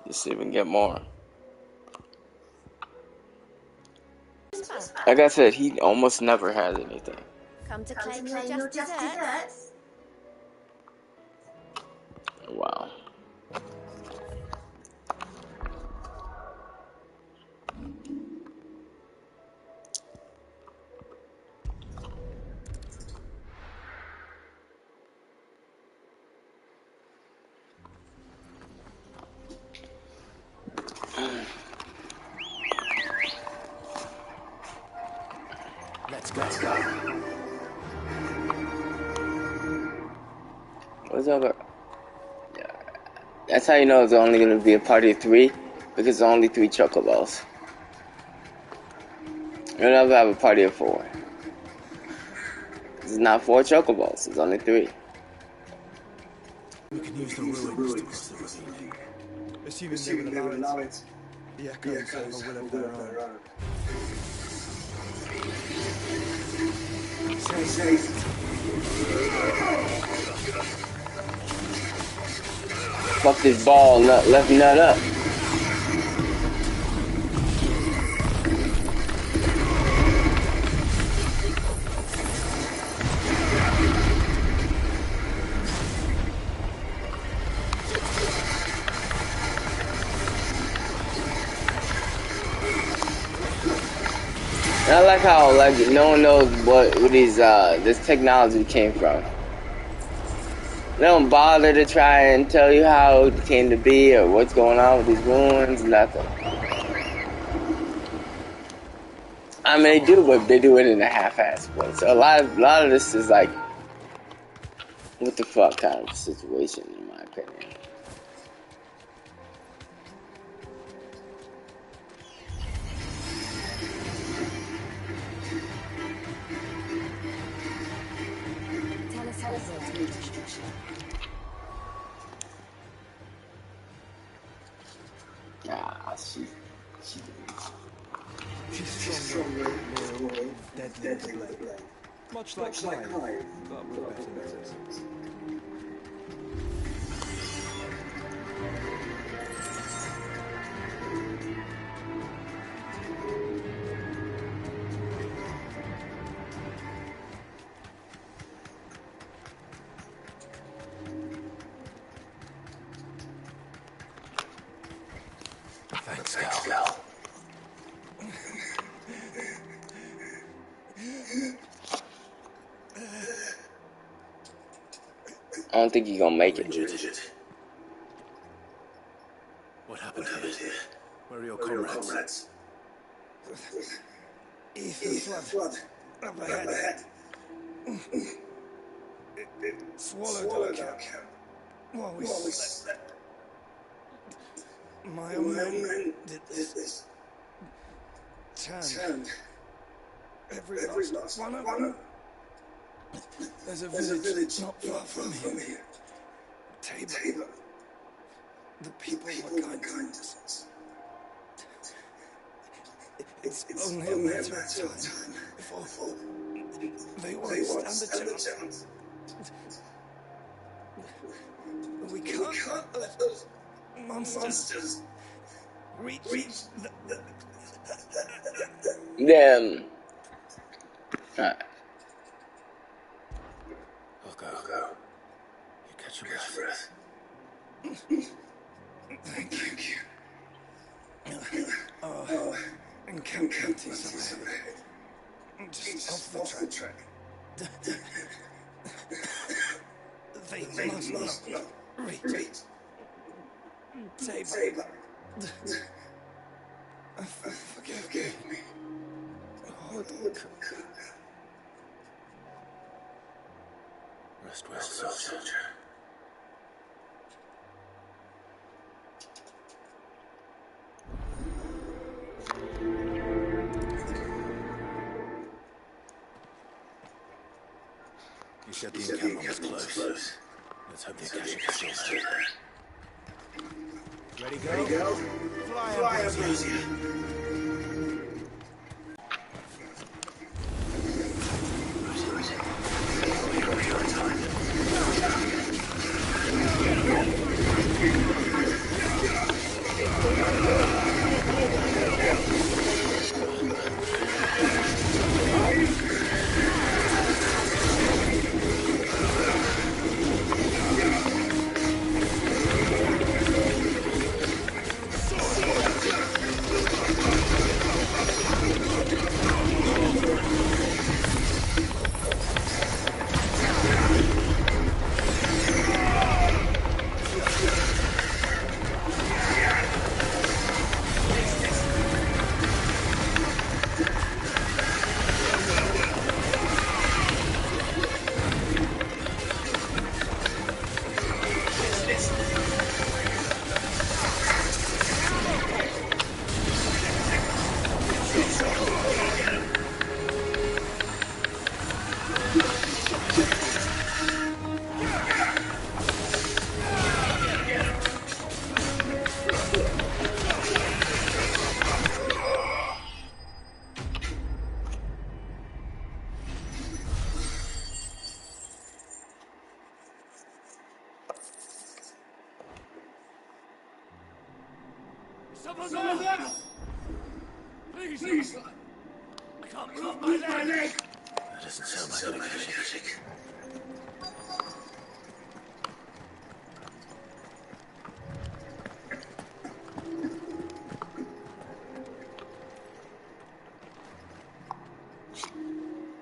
Just even get more. Like I said, he almost never has anything. Come to claim your just desserts? Wow. Let's go. What's up? Yeah. That's how you know it's only going to be a party of 3, because it's only 3 chocobos. You'll never have a party of 4. It's not 4 chocobos, it's only 3. We can use the ruins to cross the ravine. Assuming they would allow it. The echoes have a will of their own. Fuck this ball, left nut up. And I like how no one knows what this technology came from. They don't bother to try and tell you how it came to be or what's going on with these ruins, nothing. I mean, they do, but they do it in a half-assed way. So a lot of this is like, what the fuck kind of situation, in my opinion. Tell us how to build destruction. Ah, she She's stronger, loyal, deadly to blade. Much like Clive, but with better methods. Thanks, Cal. I don't think you're gonna make it. What happened here? Where are your comrades? Ether flood. Up ahead. It swallowed our camp. While we slept. My own men did this. Turned. Every last one of them. There's a village not far from here. Tabor. The people were kind to us. It's only a matter of time before they won't stand a chance. We can't let those monsters reach Them. Alright. I'll go. You catch your breath. Thank you. Encampment up ahead. Just off the track. They must not reach. Tabor. Forgive me. Rest well, soldier. You said the encampment was close. Let's hope the Akashic is still there. Ready, go? Fly, Ambrosia. Someone there! Please! I can't move my leg! That doesn't sound like electricity.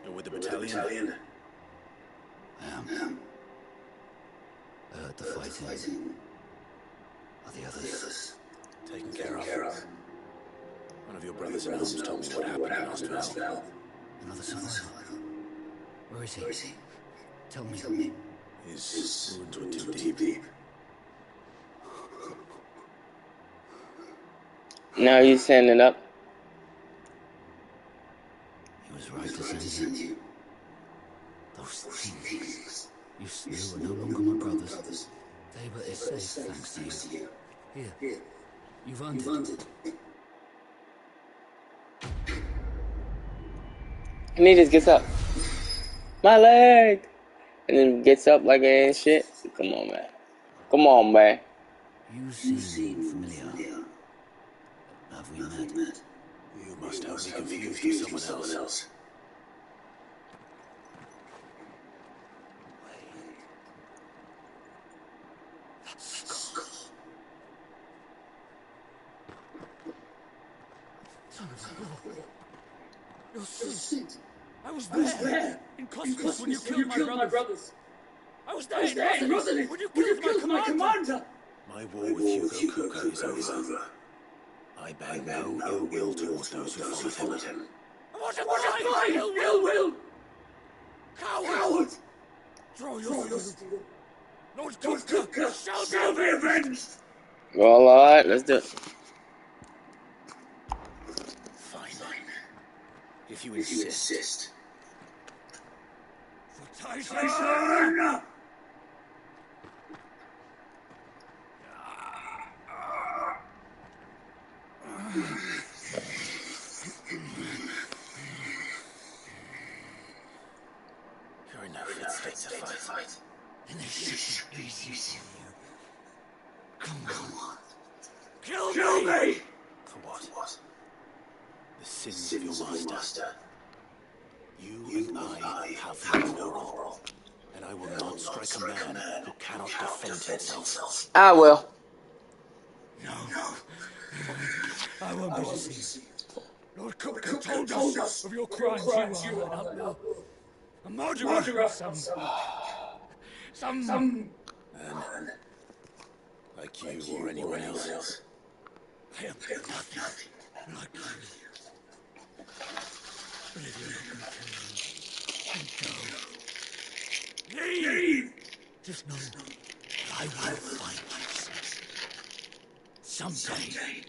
You're with the battalion? I am. I heard the fighting. Are the others? Taken care of. One of your brothers in arms told me what happened in Osterwell. Another survivor. Where is he? Tell me. His wounds were too deep. Now you standing up. He was right to send you. Those things you slew are no longer my brothers. Tabor is safe thanks to you. Here. You've earned it. And he just gets up. My leg! And then gets up like it ain't shit. Come on, man. You seem familiar. Have we met? You must have me confused with someone else. Your Sid. I was there. In Cosmos when you killed my brothers. I was there in Rosalind when you killed my commander. My war with Hugo Kuka is over. I bear no ill will towards those who followed him. What am I? Ill will! Coward! Draw your steel. Lord Kuka shall be avenged! Well, alright, let's do it. Fine. If you insist. For Tyson! You're in no fit state to fight. Then this shouldn't be easy for you. Come on. Kill me! For what? The sins of your master. You and I have no quarrel. And I will not strike a man who cannot defend himself. I will. No. I won't be deceived. Lord Kuka told us of your crimes. You are an outlaw. A murderer of some Man, like you or anyone else. I am nothing like you. But if you can kill me, then go. Leave! Just know I will find you someday.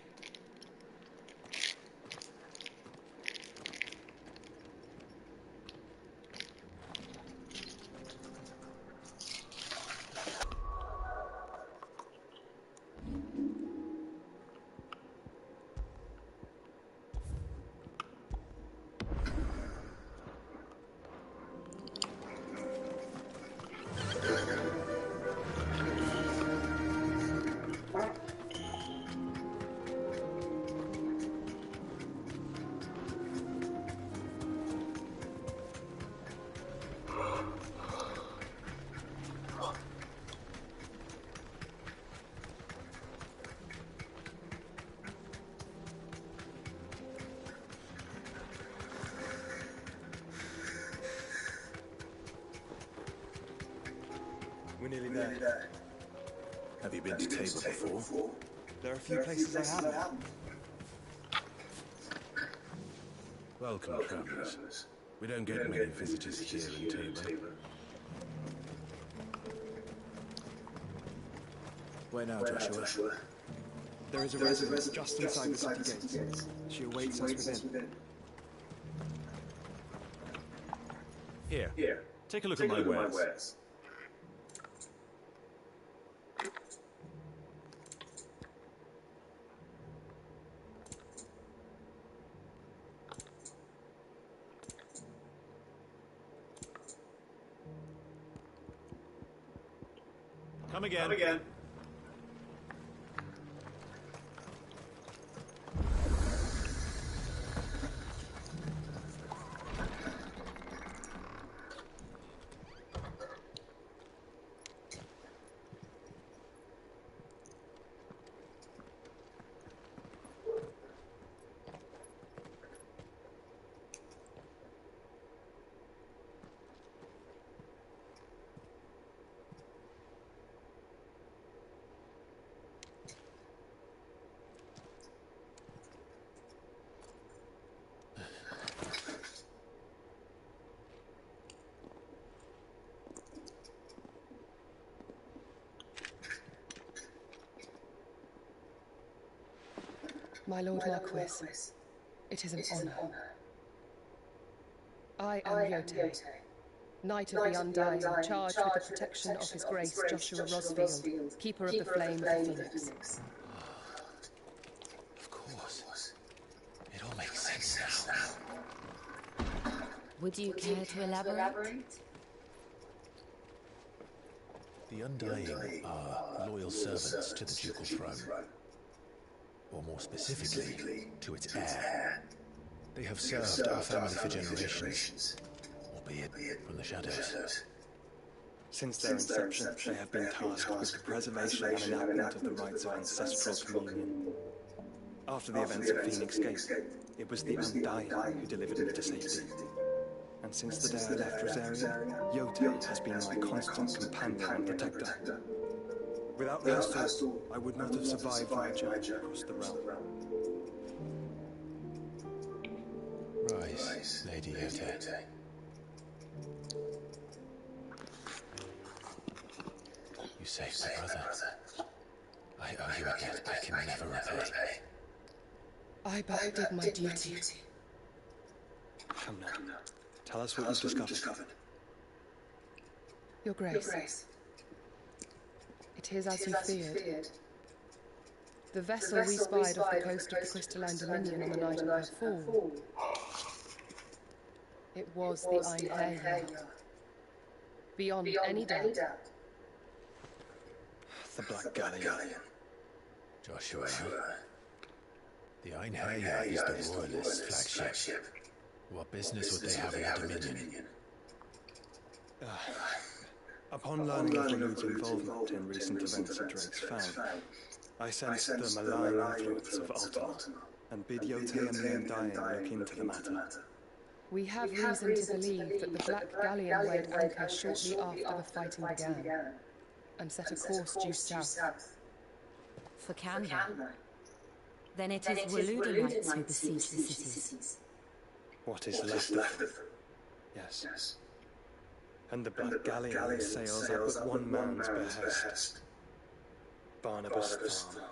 We're nearly there. Have you been to Tabor before? There are a few places I haven't. Welcome, travelers. We don't get many visitors here in Tabor. Where now, Joshua? There is a residence just inside the city gates. She awaits us within. Here, take a look at my wares. Come again. My Lord Marquis, it is an honor. I am Yote, Knight of the Undying, charged with the protection of His Grace Joshua Rosfield, Keeper of the Flame of the Phoenix. Of course. It all makes sense now. Would you care to elaborate? The Undying are loyal servants to the ducal throne. Or more specifically, to its heir. They have served our family for generations, albeit from the shadows. Since their inception, they have been tasked with the preservation and enactment of the rites of ancestral communion. After the events of Phoenix Gate, it was the Undying who delivered me to safety. And since the day I left Rosaria, Yote has been my constant companion and protector. Without her soul, I would not have survived my journey across the realm. Rise, Lady Yote. You saved my brother. I owe you a debt I can never repay. I but did my duty. Come now. Tell us what you've discovered. Your Grace. It is as you feared. The vessel we spied off the coast of the Crystalline Dominion on the night of her fall. It was the Einherjar. Beyond any doubt. The Black Galleon. Joshua, the Einherjar is the Royalist flagship. What business would they have in the Dominion? Upon learning of Renewed's involvement in recent events at Drake's Fang, I sensed the malign influence of Ultima, and bid Yote and the Undying look into the matter. We have reason to believe that the Black Galleon weighed anchor shortly after the fighting began, and set a course due south. For Canva. Then it is Waludamites who besiege the cities. What is left of them? Yes. And the Black Galleon sails up at one man's behest. Barnabas Thar.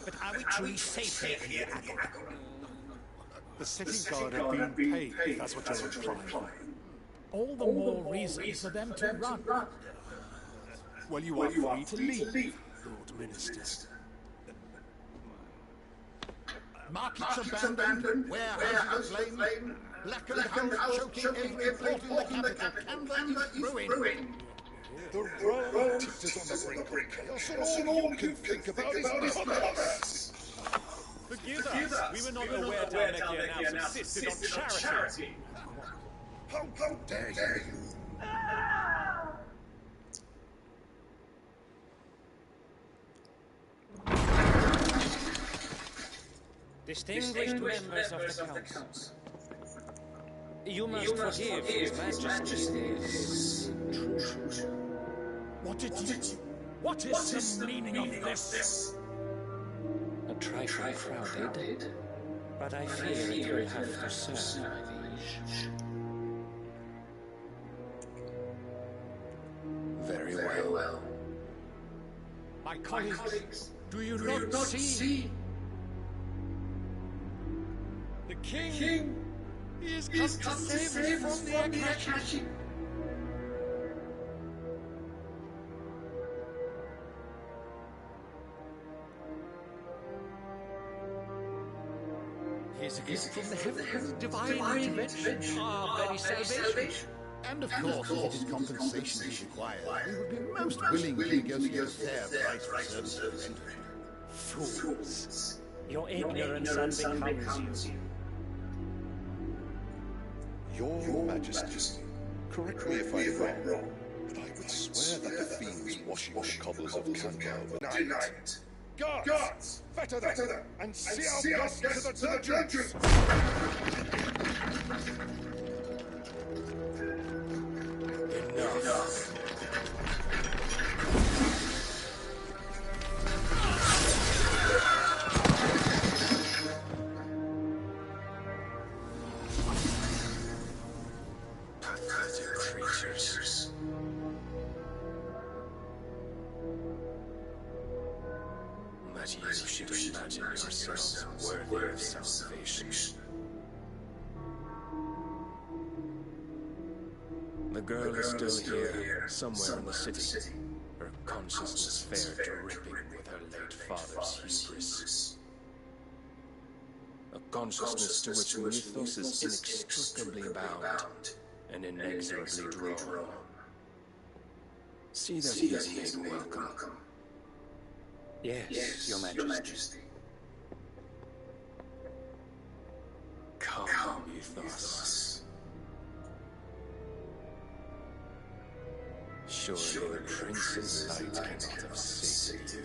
But are we truly safe here in the Agora? The city guard have been paid, if that's what you're implying. All the more reason for them to run. Well, you are free to leave, Lord Minister. Markets abandoned, warehouses aflame, blackened house choking every port in the capital. Canva is ruined. The road is on the brink of chaos, and all you can think about is commerce. Forgive us, we were not aware Dhalmekia now subsisted on charity. How dare you? Distinguished members of the Council, you must forgive His Majesty's intrusion. What is the meaning of this? A trifle crowded, but I fear it will have to serve, my liege. Very well. My colleagues, do you not see? The King is come to save us from the Akashi. Here's a gift from the heavens, divine intervention, our very salvation. And of course, if it is compensation he requires, we would be most willing to negotiate a fair price for services. Fools! Your ignorance unbecomes you. Your Majesty, correct me if I'm wrong, but I would swear that the fiends washing the cobbles of Canva deny it. Guards! Fetter them! And see our guests to the dungeons! Enough. But you should imagine yourself worthy of salvation. The girl is still here, somewhere in the city. Her consciousness fair dripping with her late father's hubris. A consciousness to which Mythos is inextricably bound and inexorably drawn. See that he is made welcome. Yes, Your Majesty. Come, Mythos. Surely the Prince's light cannot have saved you.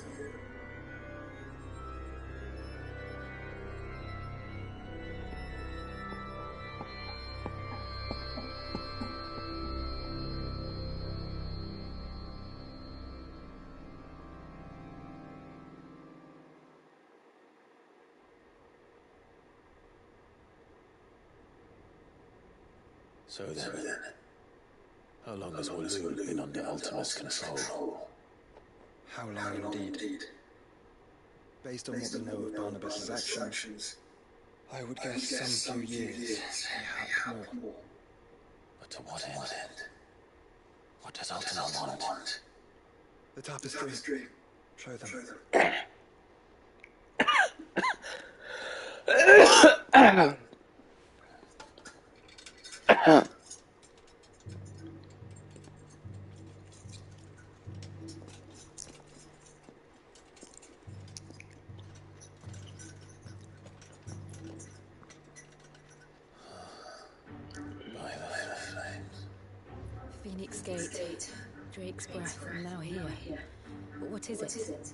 So then, how long has Waloed been under Ultima's control? How long indeed? Based on what we know of Barnabas's actions, I would guess some few years, mayhap more. But to what end? What does Ultima want? The tapestry. Show them. Phoenix Gate. Drake's breath, and now here. But what is it?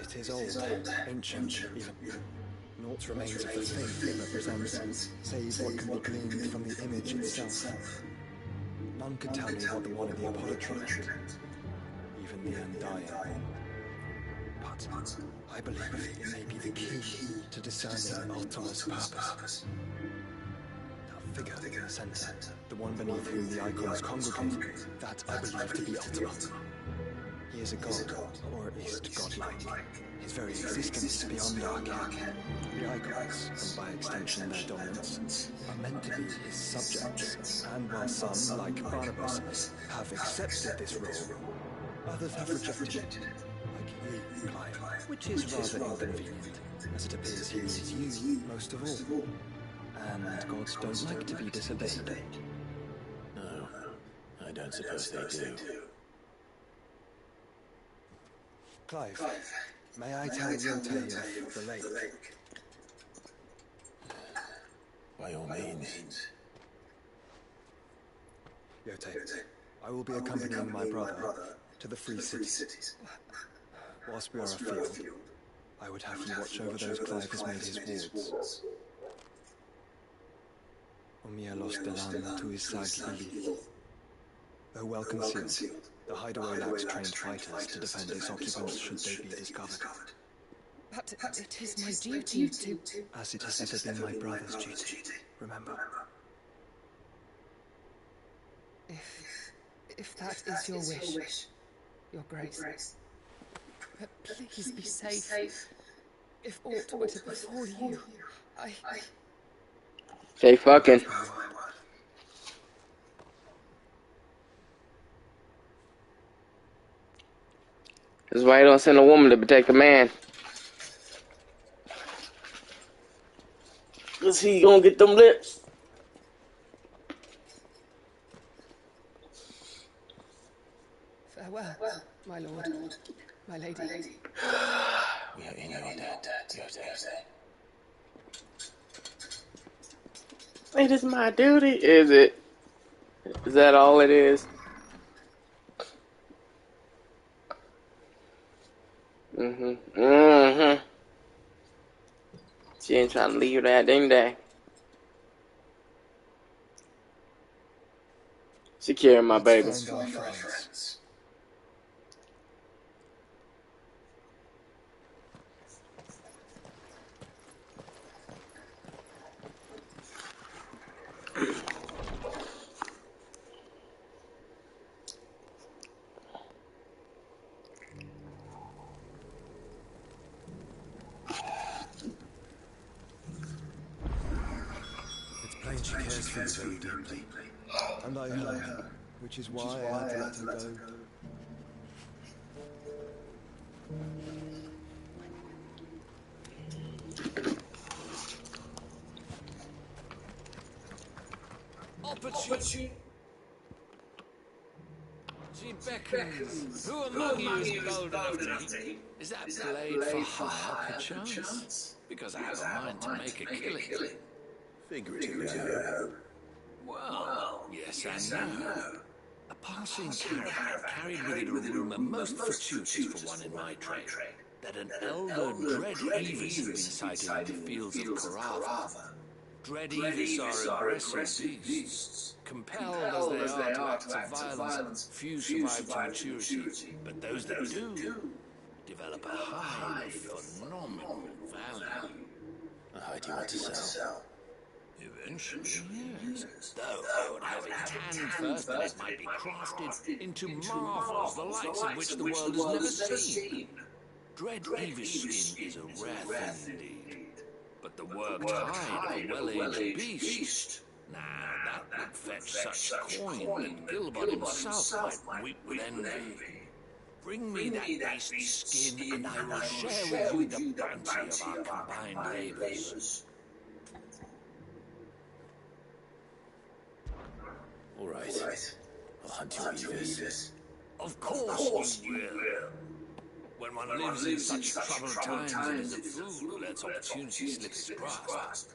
It is old, ancient, even. Naught remains of the faith it represents, save what can be gleaned from the image itself. None can tell me what the one in the Apollo meant, even the Undying. But I believe it may be the key to discerning Ultima's purpose. That figure in the center, the one beneath whom the icons congregate, that I believe to be Ultima. He is a god, or at least godlike. His very existence beyond our ken. The icons, and by extension their dominance, are meant to be his subjects, and while some, like Barnabas, have accepted this role, others have rejected it, like you, Clive, which is rather inconvenient, as it appears he needs you most of all. And gods don't like to be disobeyed. No, I don't suppose they do. Clive, may I tell your tale of the lake? By all means. Yote, I will be accompanying my brother to the Free Cities. Whilst we are afield, I would have you watch over those Clive has made his wards. Omnia los delan tu isag hilith. Though well concealed, the hideaway lacks trained fighters to defend its occupants should they be discovered. But it is my duty to... As it has ever been my brother's duty, remember. If that is your wish, your grace. But please be safe. If aught were to befall you, I... Say fucking. That's why you don't send a woman to protect a man. Cause he gonna get them lips. Farewell, my lord, my lady. We are in your debt, Yote. It is my duty. Is it? Is that all it is? She ain't trying to leave that ding dang. She carrying my baby. cares for me very deeply. And I hurt him, which is why I had to let him go. Opportunity. She beckons. Who among you is bold enough to eat? Is that blade for hire, perchance? Because I have a mind to make a killing. Figuratively, I hope. Well, yes and no. A passing caravan carried with it a rumour most fortuitous for one in my trade, that an elder Dread Evis had been sighted in the fields of Carava. Dread Evis are aggressive beasts. Compelled as they are to acts of violence, few survive to maturity, but those that do develop a hide of phenomenal value. A hide you want to sell? Eventually, yes. Though I would have it tanned first, that it might be crafted into marvels the likes of which the world has never seen. Dread Evis skin is a rare thing indeed, but the worked hide of a well-aged beast. Now, that would fetch such coin that Gilbert himself might weep with envy. Bring me that beast's skin, and I will share with you the bounty of our combined labours. All right. I'll hunt you Evis. Of course you will. When one lives in such troubled times, it is a fool who lets opportunity slip his grasp.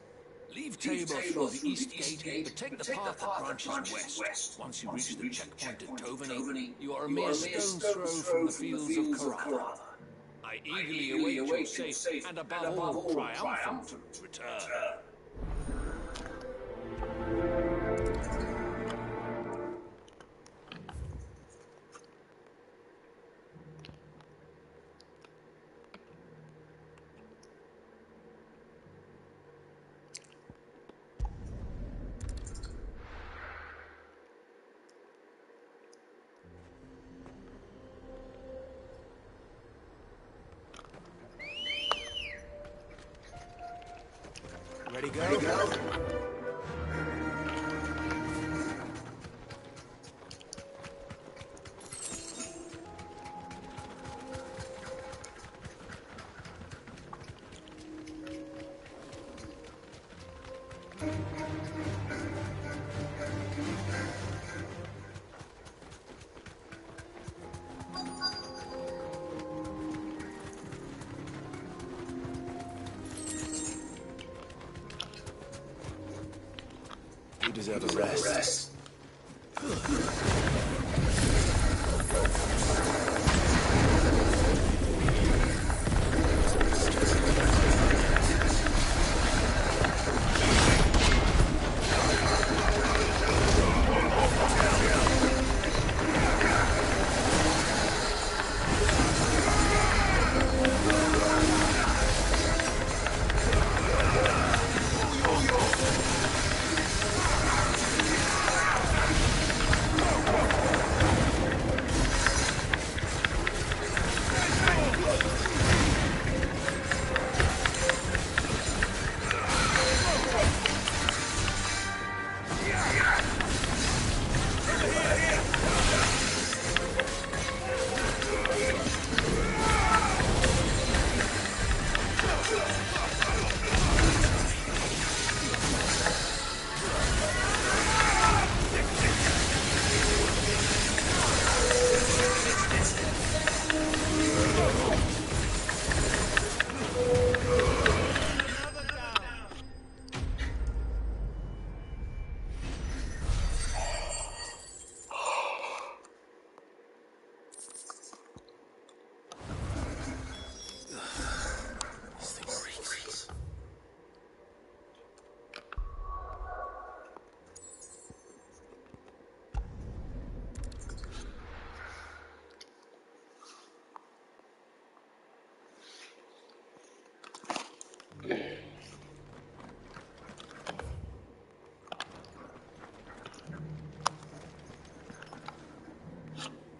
Leave Tabor through the east gate, but take the path that branches west. Once you reach the checkpoint at Tovany, you are a mere stone's throw from the fields of Carava. I eagerly await your safe and above all triumphant return. Ready, go? You deserve a rest.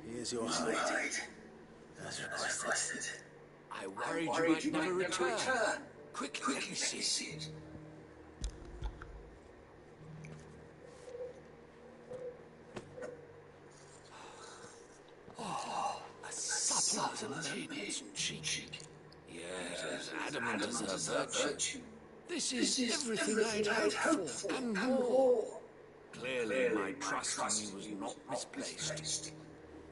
Here's your hide, as requested. I worried you might never return. Quickly, let me see it. as a maiden's cheek. Yet as adamant as her virtue. This is everything I'd hoped for, and more. Clearly, my trust in you was not misplaced.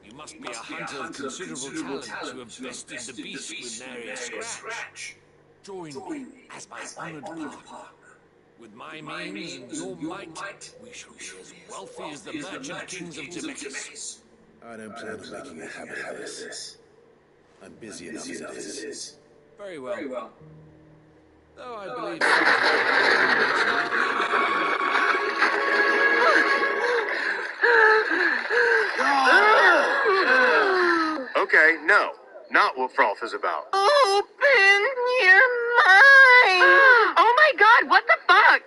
You must be a hunter of considerable talent to have bested the beast with nary a scratch. Join me as my honored partner. With my means and your might, we shall be as wealthy as the merchant kings of Zemeckis. I don't plan on making a habit of this. I'm busy enough as it is. Very well. Though I believe... Okay, no. Not what Frolf is about. Open your mind! Oh my god, what the fuck?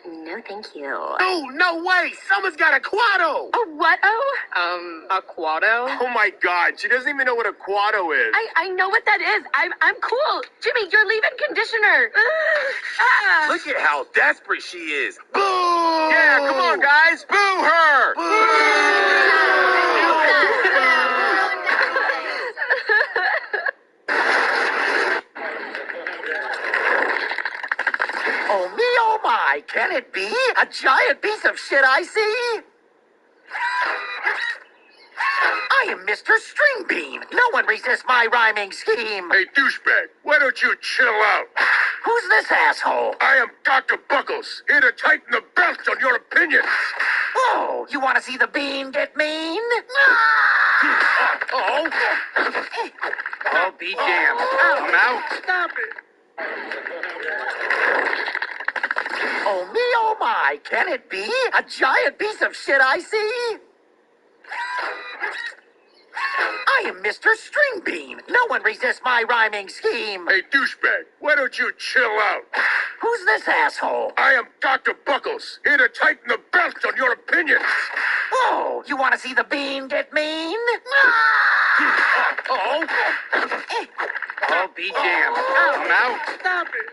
No thank you. Oh, no way! Someone's got a Quado! A what-o? A quado? Oh my god, she doesn't even know what a Quado is. I know what that is. I'm cool. Jimmy, your leave-in conditioner. Look at how desperate she is. Boo! Yeah, come on, guys. Boo her! Oh me, oh my, can it be? A giant piece of shit I see? I am Mr. Stringbean. No one resists my rhyming scheme. Hey, douchebag, why don't you chill out? Who's this asshole? I am Dr. Buckles, here to tighten the belt on your opinion. Oh, you want to see the bean get mean? Oh, be damned. I'm out. Stop it. Oh me, oh my, can it be? A giant piece of shit I see? I am Mr. Stringbean. No one resists my rhyming scheme. Hey, douchebag, why don't you chill out? Who's this asshole? I am Dr. Buckles, here to tighten the belt on your opinion. Oh, you want to see the bean get mean? Be damned. I'm out. Stop it.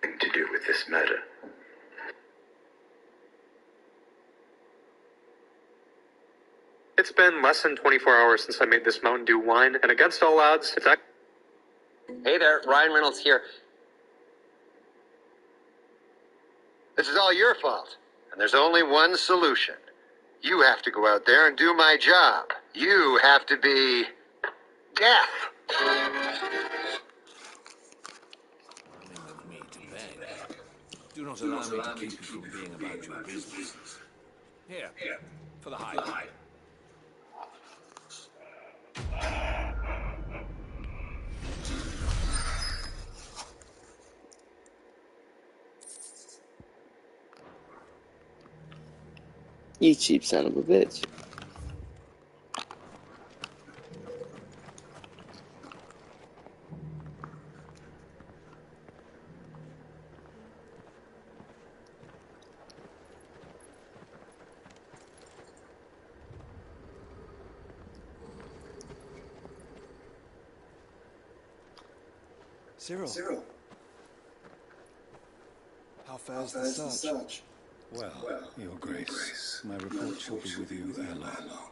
Nothing to do with this matter. It's been less than 24 hours since I made this Mountain Dew wine, and against all odds, it's actually... Hey there, Ryan Reynolds here. This is all your fault, and there's only one solution. You have to go out there and do my job. You have to be... death. Of me to beg. Do not allow me to keep you from being about your business. Here, for the hide. You cheap son of a bitch. Cyril. How fares the search? Well, Your Grace, my report shall be with you ere long.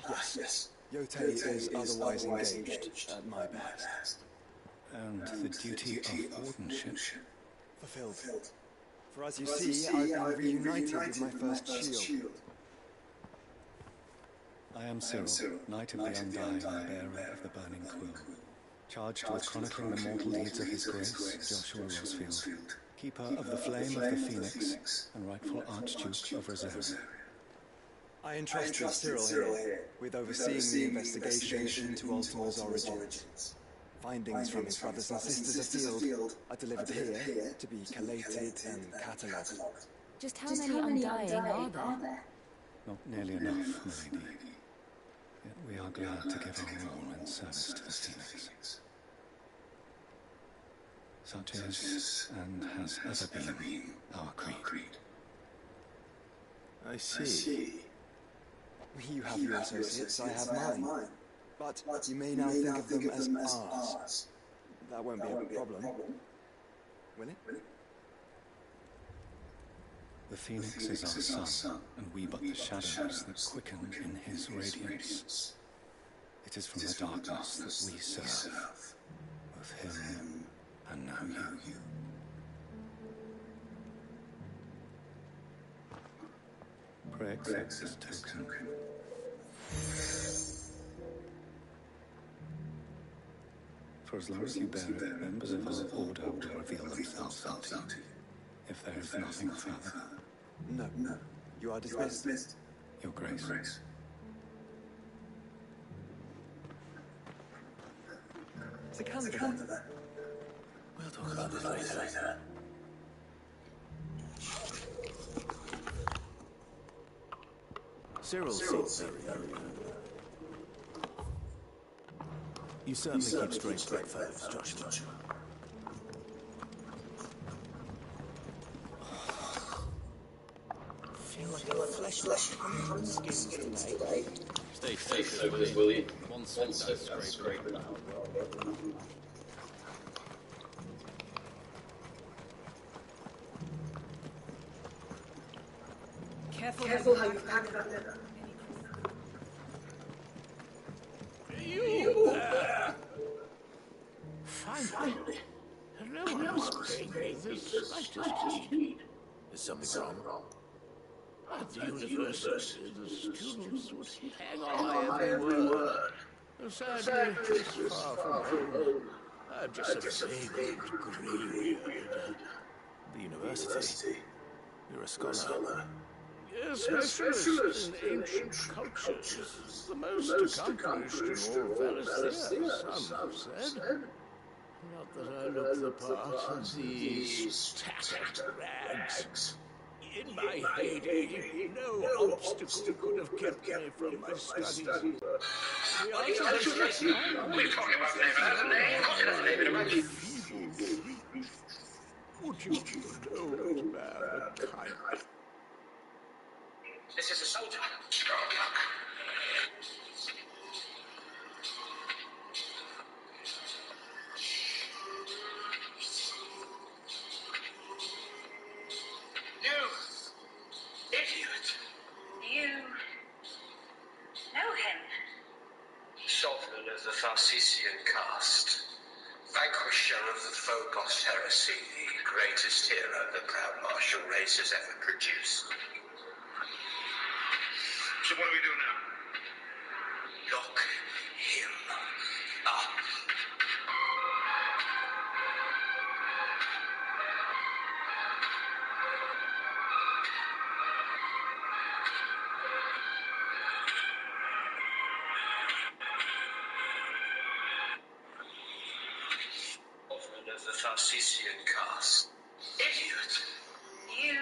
Yes. Yotei is otherwise engaged at my behest. And the duty of wardenship fulfilled. For as you see, I've been reunited with my first shield. I am Cyril, Knight of the Undying and bearer of the Burning Quill, charged with chronicling the mortal deeds of His Grace, Joshua Rosfield, Keeper of the Flame of the Phoenix, and rightful Archduke of Rosaria. I entrusted Cyril here with overseeing the investigation into Ultima's origins. Findings from his brothers and sisters afield are delivered here to be collated and catalogued. Just how many Undying are there? Not nearly enough, my lady. Yet we are glad to give our all in service to the Phoenix. Such is, and has ever been, our creed. I see. You have your associates, I have mine. But you may now think of them as ours. That won't be a problem. Will it? The Phoenix is our sun, and we but the shadows that quicken in his radiance. It is from the darkness that we serve, both him and now you. Pray accept this token. For as long as you bear it, members of our order will reveal themselves unto you. If there is nothing further. No. You are dismissed. Your Grace. The candle. We'll talk about this later. Cyril seems You certainly keep straight bedfellows, Joshua. I feel like a flesh on skins today. Stay focused, will you? One step, scrape. Careful how you pack that leather. You there! Finally. No one's paying me the slightest heed. Is something wrong? At the university, the students would hang on my every word. Sadly, it's far from home. I'm just a vagrant greybeard. The university? You're a scholar. Yes, specialist in ancient cultures. The most accomplished in all Valisthea, some have said. Not that I look the part of these tattered rags. In my heyday, no obstacle could have kept me from my studies. The answer is yes. We're talking about the name. It has a name. Of course it has a name in a magic. Would you know, mankind? This is a soldier. The Tharcesian caste, vanquisher of the Phobos heresy, the greatest hero the proud martial race has ever produced. So what do we do now? Lock him up. Of the Tharcesian caste. Idiot! You...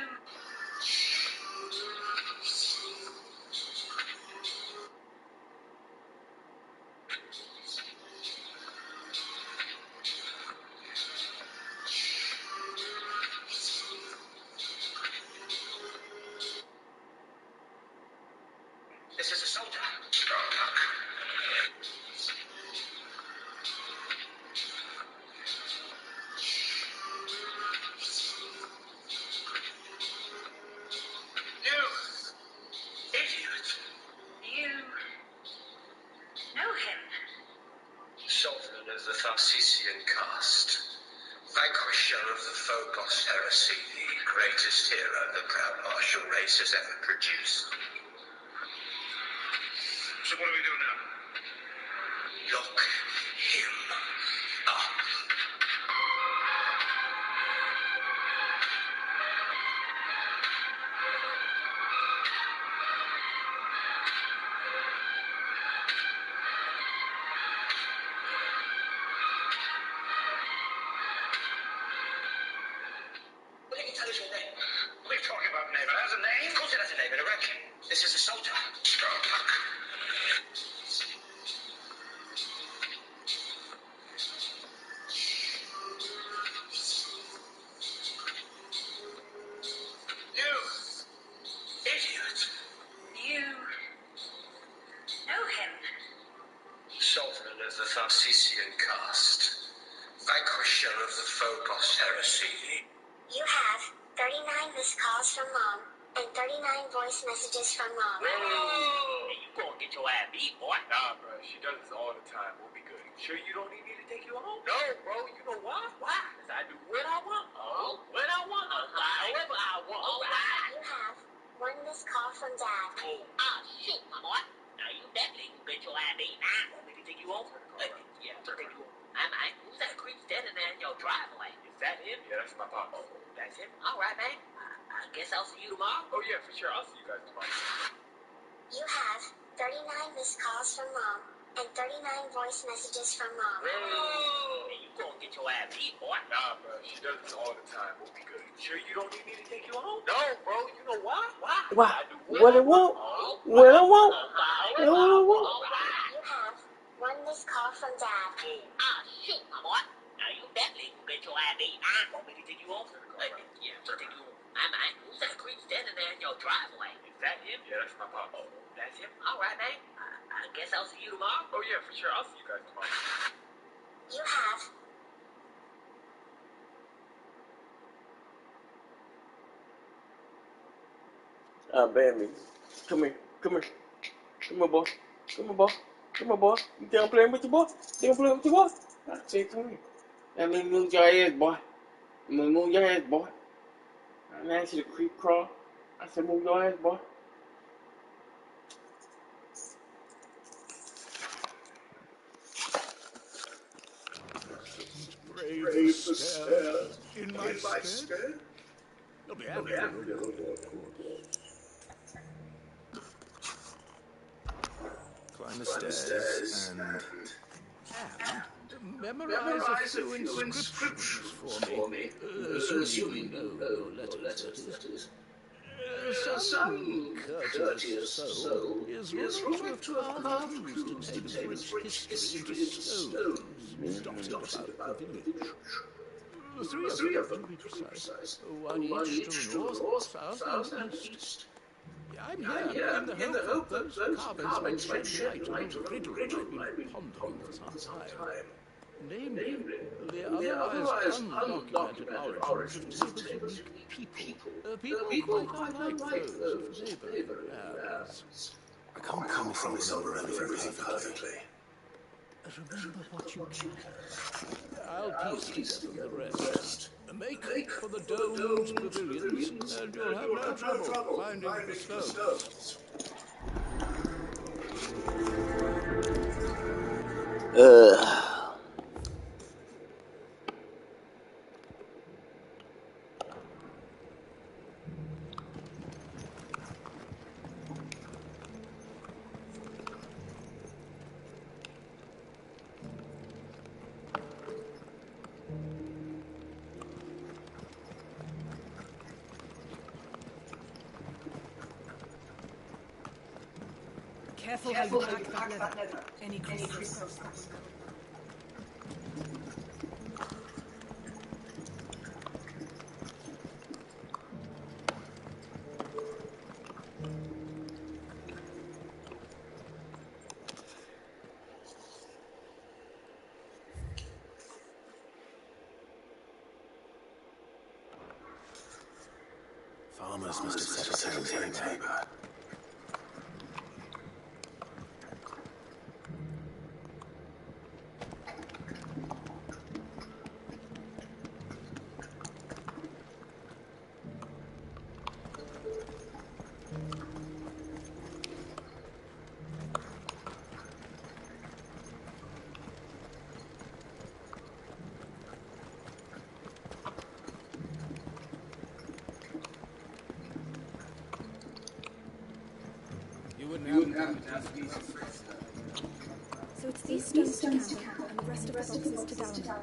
This is a soldier. The Tharcesian caste, vanquisher of the Phobos heresy, the greatest hero the proud martial race has ever produced. So what do we do now? Lock him up. We're talking about name. It has a name? Of course it has a name in Iraq. This is a soldier. You idiot. You know him. Sultan of the Tharcesian caste. Vanquisher of the Phobos heresy. You have 39 missed calls from Mom, and 39 voice messages from Mom. Hey, you gonna get your ass beat, boy. Nah, bro. She does this all the time. We'll be good. Sure you don't need me to take you home? No, bro. You know why? Why? Because I do what I want. Oh, when I want. However I want. All right. You have one missed call from Dad. Oh, shoot, my boy. Now you definitely can get your ass beat. Want me to take you home? Yeah, I'll take you home. Who's that creep standing there in your driveway? Is that him? Yeah, that's my pop. Oh, that's him? All right, man. I guess I'll see you tomorrow. Oh, yeah, for sure. I'll see you guys tomorrow. You have 39 missed calls from Mom, and 39 voice messages from Mom. Hey, you gonna get your ass beat, boy. Nah, bro. She does this all the time. We'll be good. Sure you don't need me to take you home? No, bro. You know why? Why? Why? What I want? What I want? What I want? You have one missed call from Dad. Shoot, my boy. Now you definitely can get your ass beat. Want me to take you home? Yeah, I'll take you home. Who's that creep standing there in your driveway? Is that him? Yeah, that's my pop. Oh, that's him? All right, man. I guess I'll see you tomorrow. Oh, yeah, for sure. I'll see you guys tomorrow. You have Baby. Come here. Come here. Come here, boy. Come here, boy. Come here, boy. You think I'm playing with you, boy? Think I'm playing with you, boy? I said, come here. Let me move your ass, boy. Let me move your ass, boy. I didn't ask you to creep crawl. I said, move your ass, boy. Brave the stair in my stead. You'll be happy to know, of course. Climb the stairs and memorize a few inscriptions for me. Assuming you know your letters, that is. Some courteous soul is willing to have carved Tabor's rich history into stones dotted about the village. Three of them, to be precise. One each to the north, south, and east. I'm here in the hope that those carvings might shed light on a riddle I've been pondering for some time. Namely, the otherwise undocumented origins of Tabor's people. People quite unlike those of neighboring lands. I can't promise I'll remember everything perfectly. Remember what you can. I'll piece together the rest. Make for the domes pavilions, and you'll have no trouble finding the stones. Careful how you pack that leather. Any creases. Farmers must have settled here in Tabor. So it's these stones to Camber, and the rest of the boxes to Dallin.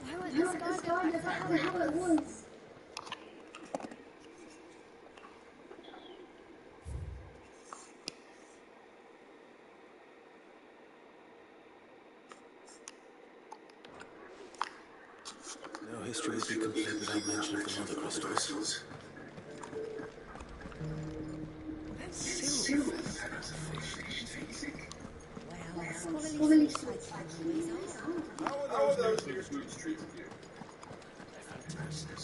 Why weren't these guys going to how it was? No history would be complete without mention of the mother crystals. That silver feather scholarly seaside always are. How are those new students treating you? They're fantastic.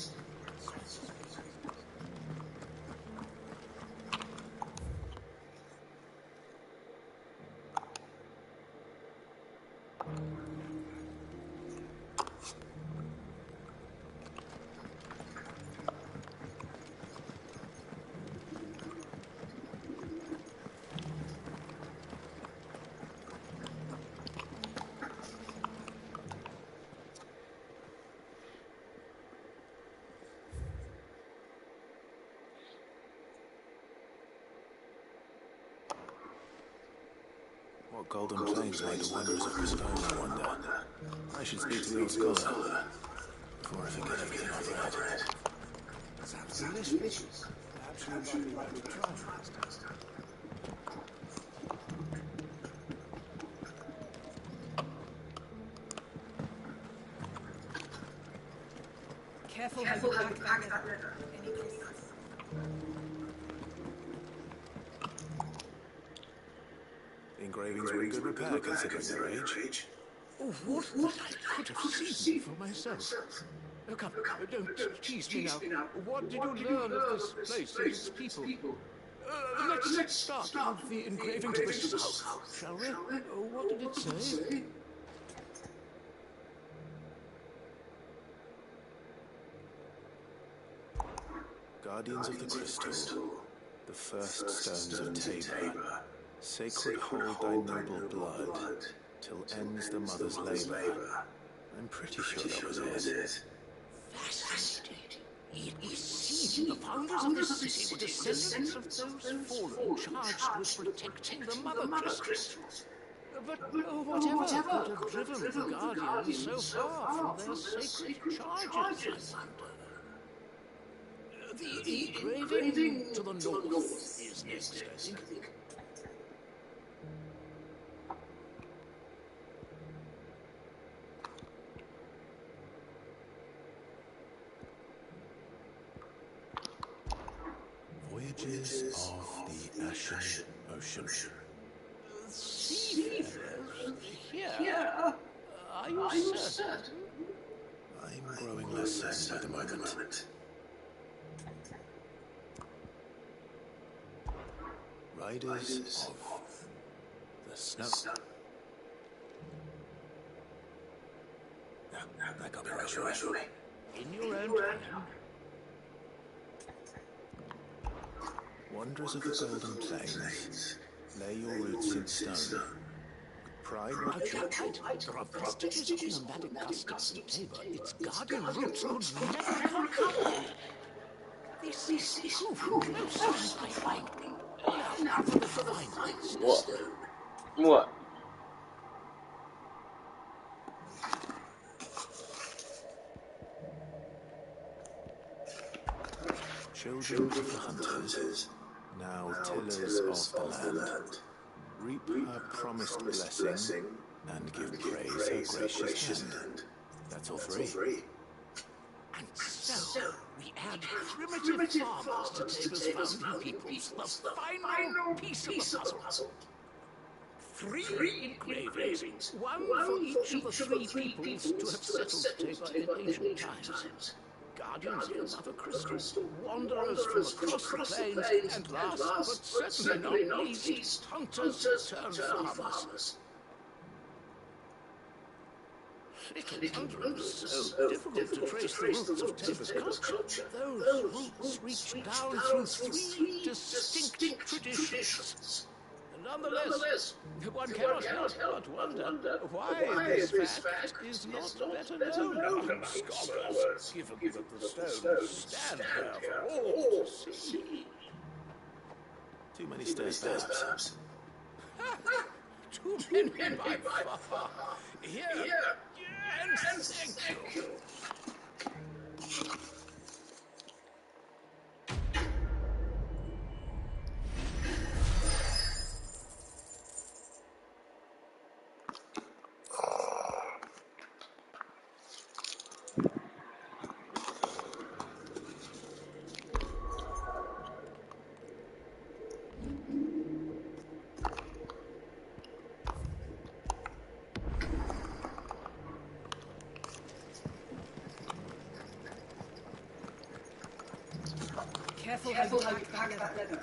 What golden plains made the wonders of the stone, I wonder. I should speak to the old scholar before I forget everything I've read. Sounds delicious. Perhaps you might like to try it. Careful how you pack that leather. Any places. The engravings were in good repair considering their age. Oh, what I could have seen for myself. Oh, come, don't tease me now. What did you learn of this place and its people? Let's start with the engraving to the south, shall we? What did it say? Guardians of the Crystal, the first stones of Tabor, sacred hold thy noble blood, till ends the mother's labor. I'm pretty sure that was it. Fascinating. It would seem the founders of this city were descendants of those fallen charged with protecting the mother crystals. But whatever could have driven the Guardians so far from their sacred charges, I wonder? The engraving to the north is next, I think. Voyages of the Ashen Ocean. Seafarers here? Are you certain? I'm growing less certain at the moment. Riders of the Snow. No, that can't be right, surely. In your own time. Wanderers of the Golden Plains, lay your roots in stone. Pride would have You're right. There are vestiges of nomadic customs in Tabor. Its guardian roots could never be recovered. This is proof. No signs I find. Now for the finds. What? Children of the hunters, now tillers of the land, reap her promised blessing and give praise her gracious hand. That's all three. And so, we add primitive farmers to Tabor's founding peoples, the final piece of the puzzle. 3 engravings, one for each of the 3 peoples to have settled Tabor in ancient times. Guardians of the Mother Crystal, wanderers from across the plains, and last, but certainly not least, hunters turned farmers. Little wonder it was so difficult to trace the roots of Tabor's culture. Those roots reach down through 3 distinct traditions. Nonetheless, one cannot help but wonder why this fact is not better known among scholars, given that the stones stand there for all to see. Too many stairs, perhaps. Too many by far. Here, and thank you. Careful how you pack that leather.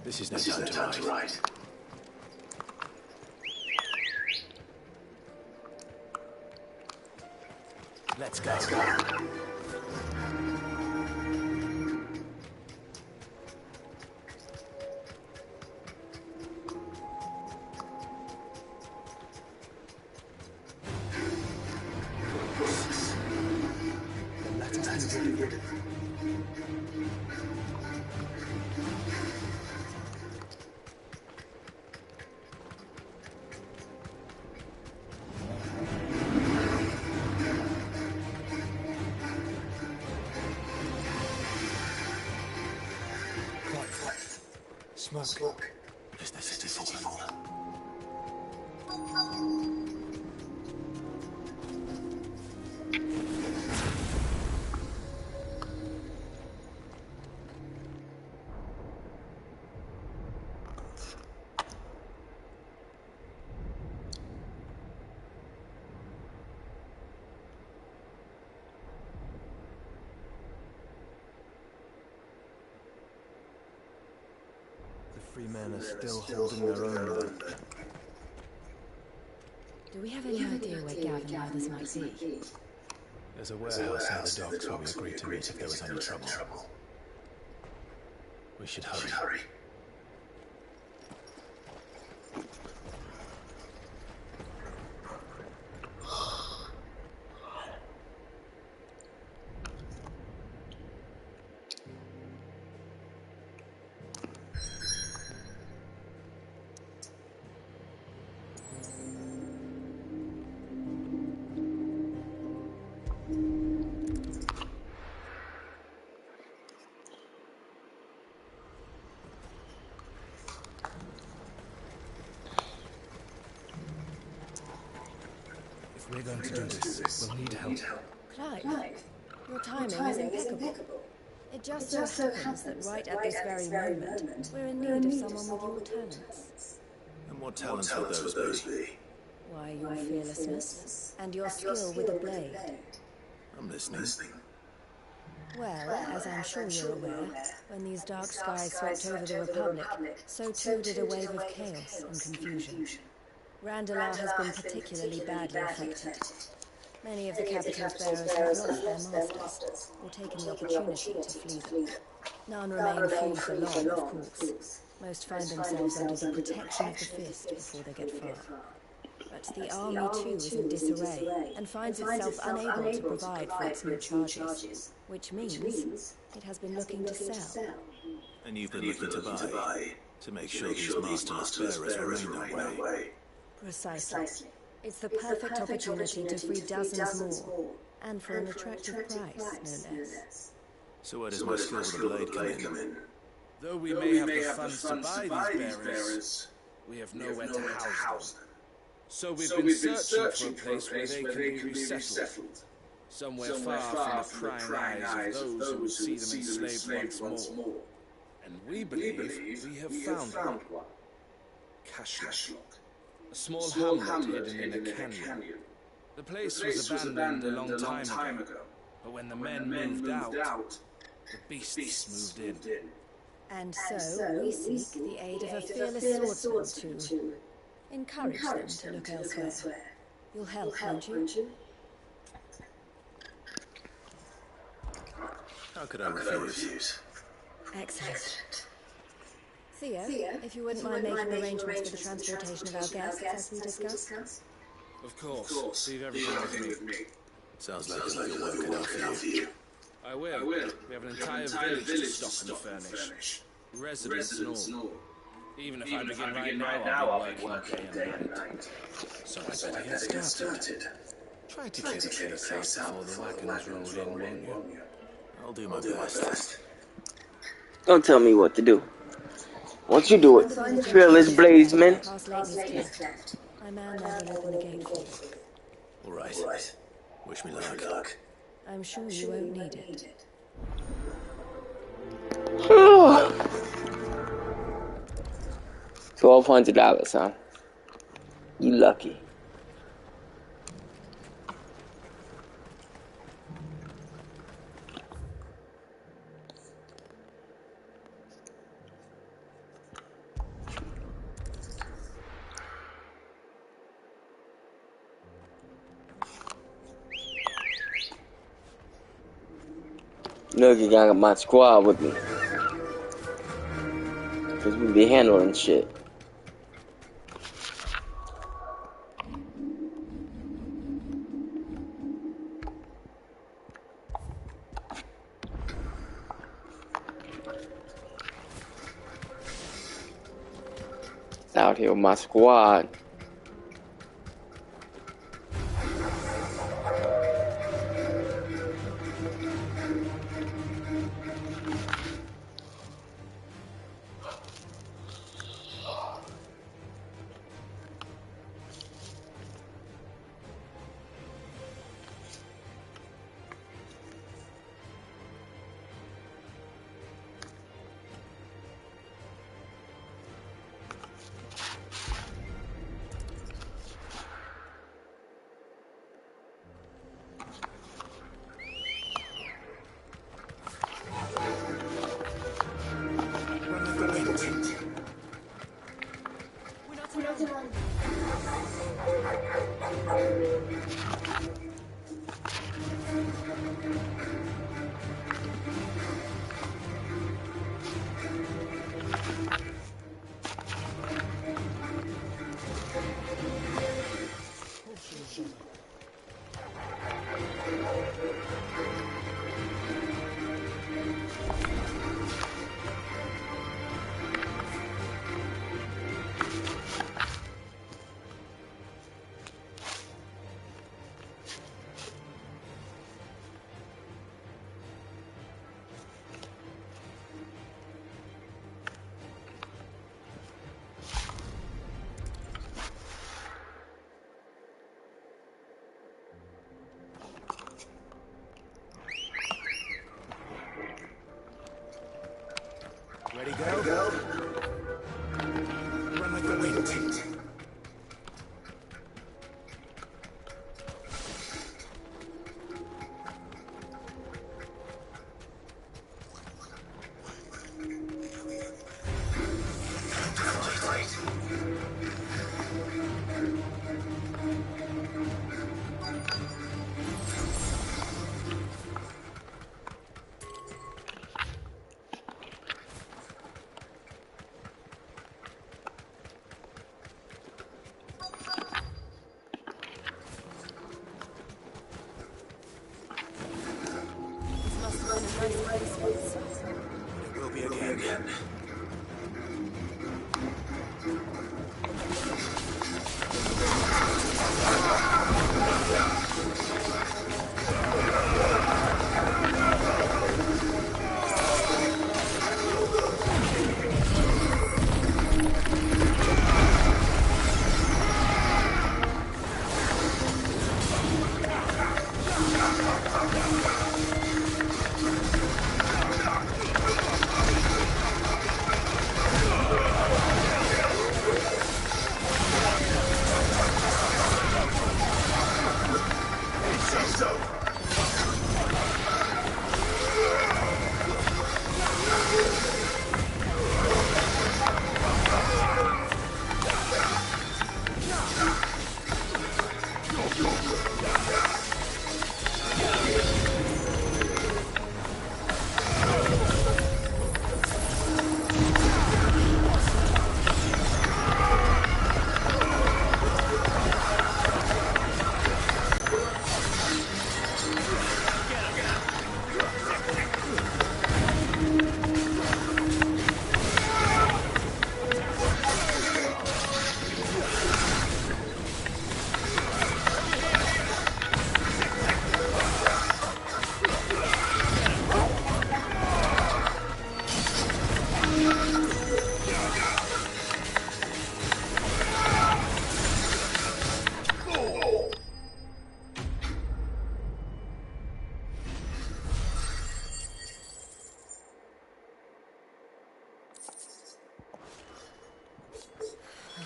This is no time to write. Let's go. Smoke. Is the city fallen? Free men are still holding their own. Do we have any idea where Gavin and others might be? There's a warehouse near the docks where we agreed to meet if there was any trouble. We should hurry. If we're going to do this, we'll need help. Clive, your timing is impeccable. It just so happens that right at this very moment, we're in need of someone with your talents. And what talents would those be? Why, your fearlessness and your skill with a blade. I'm listening. Well, as I'm sure you're aware, when these dark skies swept over the Republic, so too did a wave of chaos and confusion. Randalar has been particularly badly affected. Many of the capital's bearers have lost their masters, or taken the opportunity to flee them. None remain free for long, of course. Most find themselves under the protection of the Fist before they get far. But the army too is in disarray, and finds itself unable to provide for its new charges, which means it has been looking to sell. And you've been looking to buy, to make sure these masterless bearers remain that way. Precisely. It's the perfect opportunity to free dozens more, and for an attractive price, no less. So where does my skill with the blade come in? Though we may have the funds to buy these bearers, we have nowhere to house them. So we've been searching for a place where they can be resettled. Somewhere far from the prying eyes of those who would see them enslaved once more. And we believe we have found one. Cashlock. A small hamlet hidden in a canyon. The place was abandoned a long time ago, but when the men moved out, the beasts moved in. And so we seek the aid of a fearless swordsman to encourage them to look elsewhere. You'll help, won't you? How could I refuse? Excellent. Theo, if you wouldn't mind making arrangements for the transportation of our guests as we discussed. Of course. Leave everything with me. Sounds like you're working out for you. I will. We have an entire village to stock and furnish. Residents and all. Even if I begin right now, I'll be working day and night. So I better get started. Try to clear the place out before the wagons roll in, won't you? I'll do my best. Don't tell me what to do. What you do it? Fearless Blazeman. Past Lake's Cleft. My man there will open the gate for you. All right. Wish me luck. I'm sure you won't need it. $1,200, huh? You lucky. Look, you got my squad with me. Cause we be handling shit. Out here with my squad.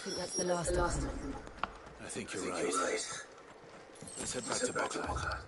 think that's the last of them. I think you're right. Let's head back to Bocca.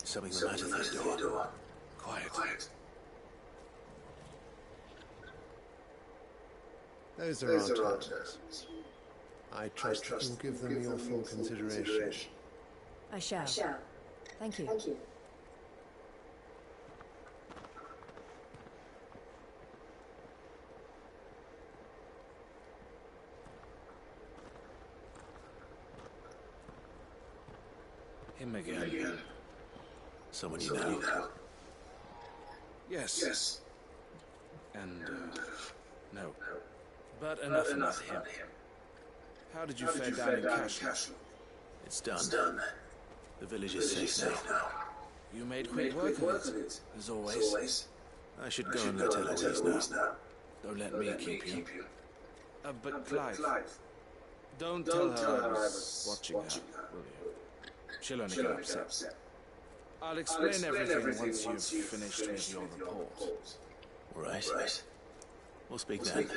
Something the matter with that door. Quiet. Those are our terms. I trust you'll give them your full consideration. I shall. Thank you. Him again. Someone you know? Yes. And, no. But enough about him. How did you fare down in Castle? It's done. The village is safe now. You made quick work of it, as always. I should go and let Eloise know. Don't let me keep you. But Clive, don't tell her I was watching her, will you? She'll only get upset. I'll explain everything once you've finished with your report. Right. We'll speak then.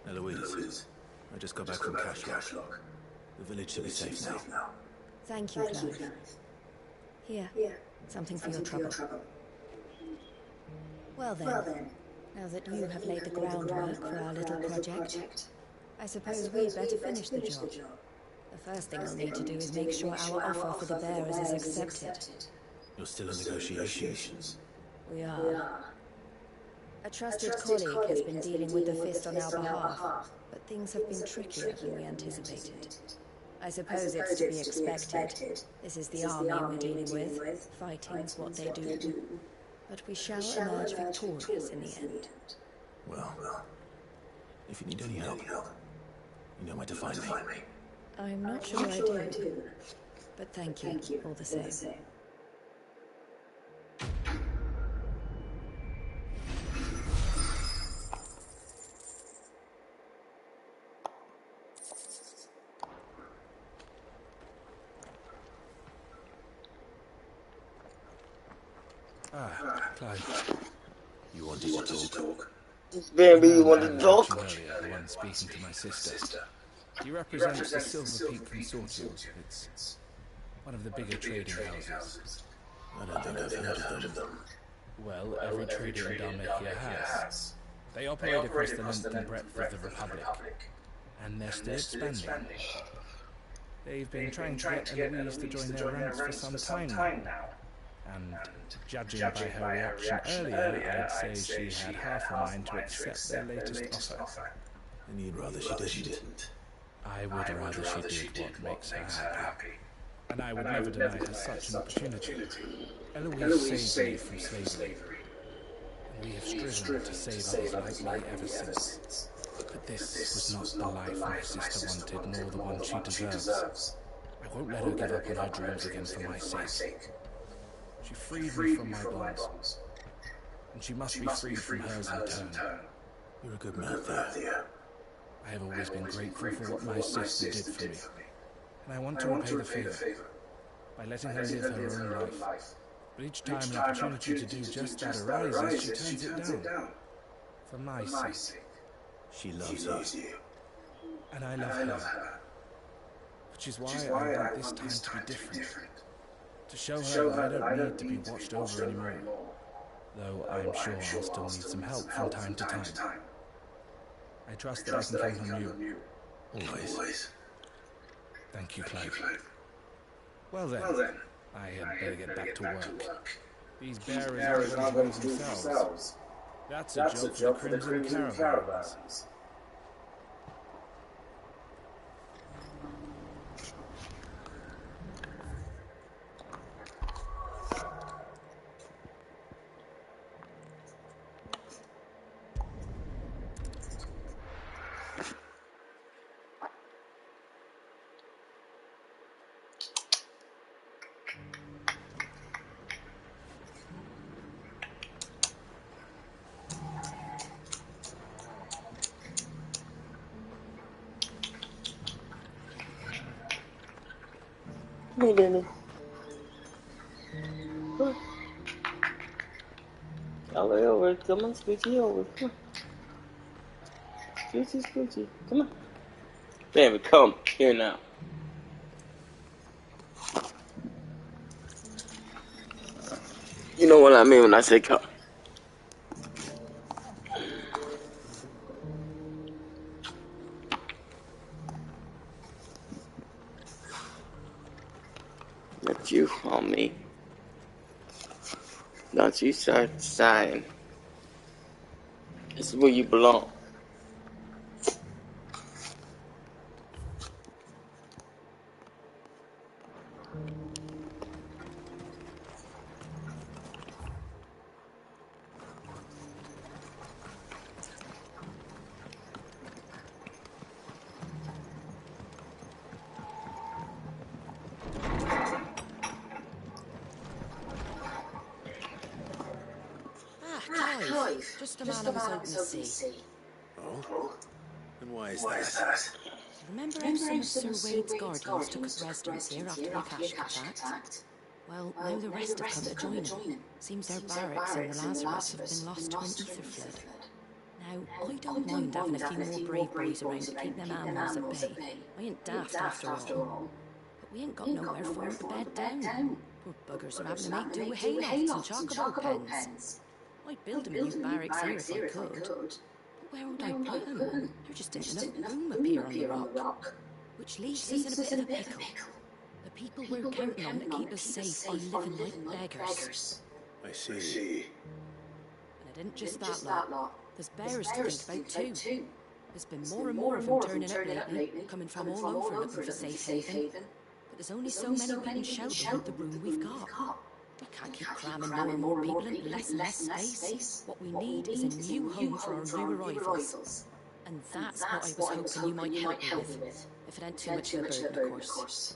Eloise, I just got back from Cashlock. The village should be safe now. Thank you, Clive. Here, something for your trouble. Well then, now that you have laid the groundwork for our little project, I suppose we'd better finish the job. The first thing we'll need to do is make sure our offer for the bearers is accepted. You're still in negotiations? We are. A trusted colleague has been dealing with the Fist on our behalf, but things have been trickier than we anticipated. I suppose it's to be expected. This is the army we're dealing with. Fighting's what they do. But we shall emerge victorious in the end. Well, if you need any help, you know where to find me. I'm not sure I do, but thank you all the same. Clive. You wanted to talk? Bambi, you wanted to talk? Earlier, the one speaking to my sister. He represents the Silver Peak Consortium. It's one of the bigger trading houses. I don't think I've heard of them. Well, every trader in Dhalmekia has. They operate across the length and breadth of the Republic. And they're still expanding. They've been trying to get Eloise to join their ranks for some time now. And judging by her reaction earlier, I'd say she had half a mind to accept their latest offer. And you'd rather she didn't? I would rather she did what makes her happy. And I would never deny her such an opportunity. Eloise saved me from slavery. And we have striven to save others like me ever since. But this was was not the life my sister wanted, nor the one she deserves. I won't let her give up on her dreams again for my sake. She freed me from my bonds, and she must be freed from hers in turn. You're a good man, Theo. I have always been grateful for what my sister did for me, and I want to repay the favor by letting her live her own life. But each time an opportunity to do just that arises, she turns it down. For my sake. She loves you. And I love her. Which is why I want this time to be different. To show her that I don't need to be watched over anymore. Though I'm sure I'll still need some help from time to time. I trust that I can count on you. Always. Thank you, Clive. Well then, I had better get back to work. These bearers are lose themselves. That's a joke for the Crimson Caravans. Hey, Dennis. All the way over. Come on, Scoochie over. Come on. Scoochie. Come on. Baby, come. Here now. You know what I mean when I say come. That's you on me. Don't you start sighing. This is where you belong. Clive, just the man I was hoping to see. Oh? And why is that? Remember how some of Sir Wade's guardians took up residence here after the Akashic attacked? Well, now the rest have come to join them. Seems their barracks and the Lazarus have been lost to an ether flood. Now, I don't mind having a few more brave boys around to keep them animals at bay. I ain't daft after all. But we ain't got nowhere for them to bed down. Poor buggers are having to make do with haylofts and chocobo pens. I'd build them a new barracks here if I could. But where would I put them? There just isn't enough room up here on the rock. Which leaves us in a bit of a pickle. The people we're counting on to keep us safe are living like beggars. I see. And it isn't just that lot. There's bears to think about too. There's been more and more of them turning up lately, coming from all over looking for safe haven. But there's only so many we can shelter with the room we've got. We can't keep cramming more and more people into less and less space. What we need is a new home for our new arrivals. And that's what I was hoping you might help me with. If it ain't too much of a burden, of course.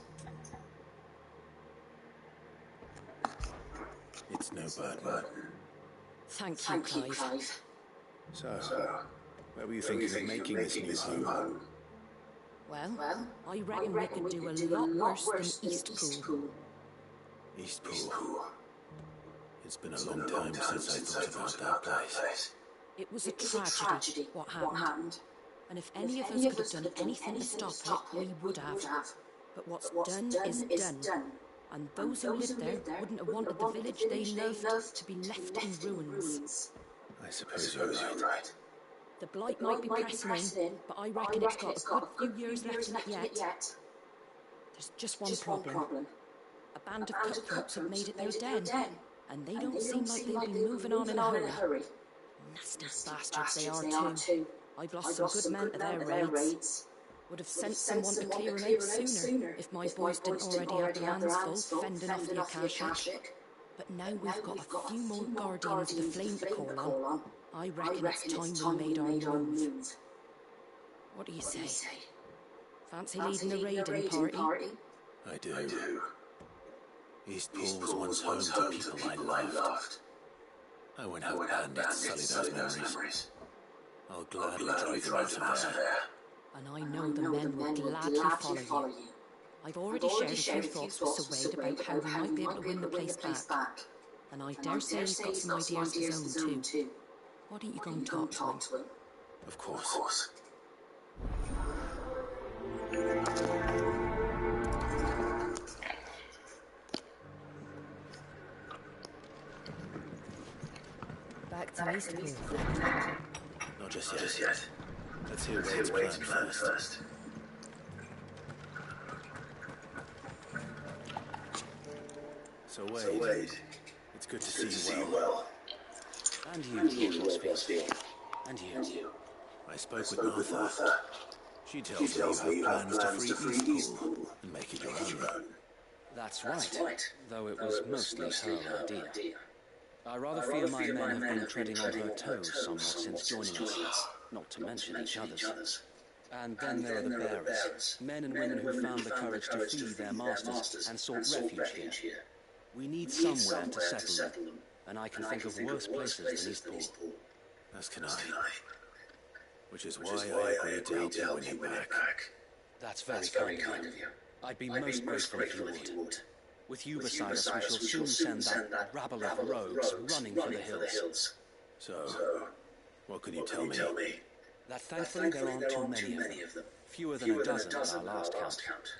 It's no burden. Thank you, Clive. So, where were you thinking of making this new home? Well, I reckon we could do a lot worse than Eastpool. Eastpool. It's been a long time since I thought about that place. It was a tragedy, what happened. And if any of us could have done anything to stop it, we would have. But what's done is done. And those who lived there wouldn't have wanted the village they loved to be left in ruins. I suppose you're right. The blight might be pressing in, but I reckon it's got a good few years left in it yet. There's just one problem. A band of cutthroats have made it their den, and they don't seem like they'll be moving on in a hurry. Nasty bastards they are too. I've lost some good men to their raids. Would have sent someone to clear them out sooner if my boys didn't already have their hands full fending off the Akashic. But now we've got a few more guardians of the flame to call on. I reckon it's time we made our move. What do you say? Fancy leading a raiding party? I do. Eastpool was once home to people I loved. I won't have bandits sully those memories. I'll gladly drive them out of there. And I know the men will gladly follow you. I've already shared a few thoughts with Sir Wade about how we might be able to win the place back. And I dare say he's got some ideas of his own too. Why don't you go and talk to him? Of course. Back to Eastpool. Not just yet. Let's hear Wade's plan first. So Wade, it's good to see you well. And you, Lord Westfield. And you. I spoke with Martha. She tells me you have plans to free Eastpool and make it your own. That's right, though it was mostly her idea. I rather feel my men have been treading on her toes somewhat since joining us, not to mention each other's. And then there are the bearers, men and women who found the courage to flee their masters and sought refuge here. We need somewhere to settle them, and I can think of worse places than Eastpool. As can I. Which is why I agreed to help you win you back. That's very kind of you. I'd be most grateful if you would. With you beside us, we shall soon send that rabble of rogues running for the hills. So, what can you tell me? That thankfully there aren't too many of them. Fewer than a dozen at our last count.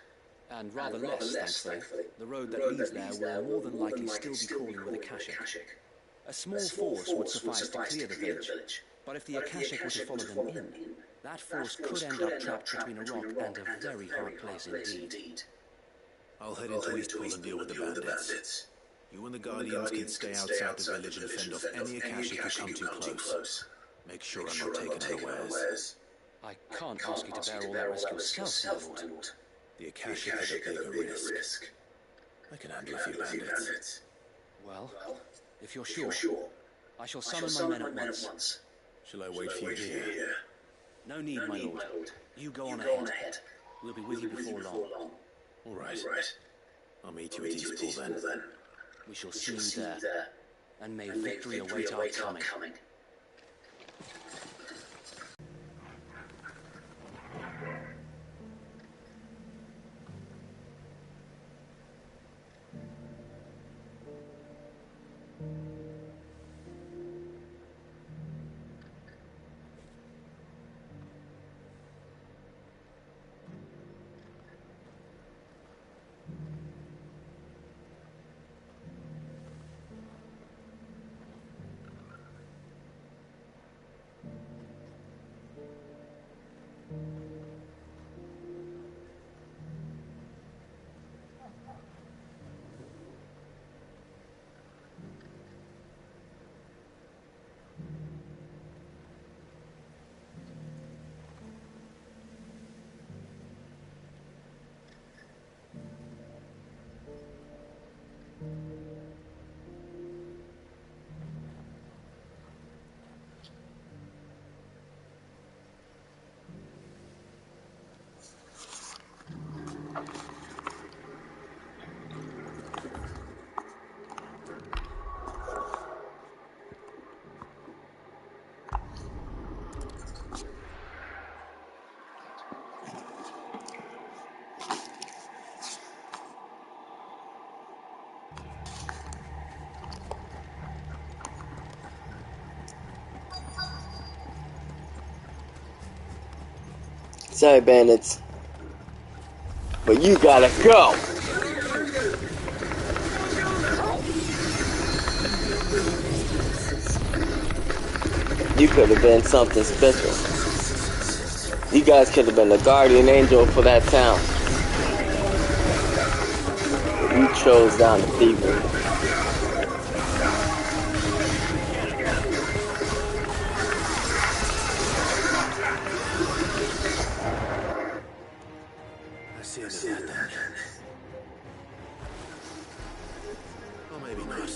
And rather less, thankfully. The road that leads there will more than likely still be crawling with Akashic. A small force would suffice to clear the village, but if the Akashic were to follow them in, that force could end up trapped between a rock and a very hard place indeed. I'll head into Eastpool and deal with the bandits. You and the Guardians can stay outside the village and fend off any Akashic who come too close. Make sure I'm not taken unawares. I can't ask you to bear all that risk yourself, my lord. The Akashic is a bigger risk. I can handle a few bandits. Well, if you're sure, I shall summon my men at once. Shall I wait for you here? No need, my lord. You go on ahead. We'll be with you before long. All right. I'll meet you at Eastpool then. We shall see you there, and may victory await our coming. Sorry, bandits, but you gotta go. You could have been something special. You guys could have been the guardian angel for that town. You chose down the people. Or maybe not.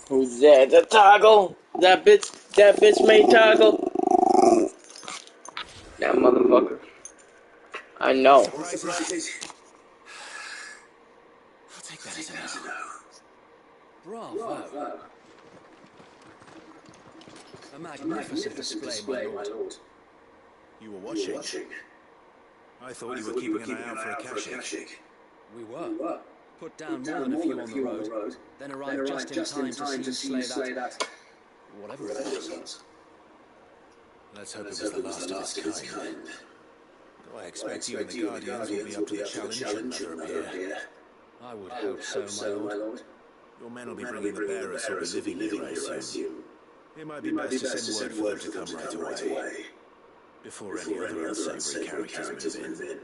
Who's that? The Toggle? That bitch made Toggle? That motherfucker. I know. I'll take that as a no. Bravo. A magnificent display, my lord. You were watching? I thought you were keeping an eye out for a Kashyyyk. We were. Put down more than a few on the road, then arrived just in time to see you slay that... whatever it was. Let's hope it was the last of its kind. Though I expect you and the Guardians will be up to the challenge should another appear. I would hope so, my lord. Your men will be bringing the bearers who will be living here, I assume. It might be best to send word for them to come right away, before any other unsavory characters move in.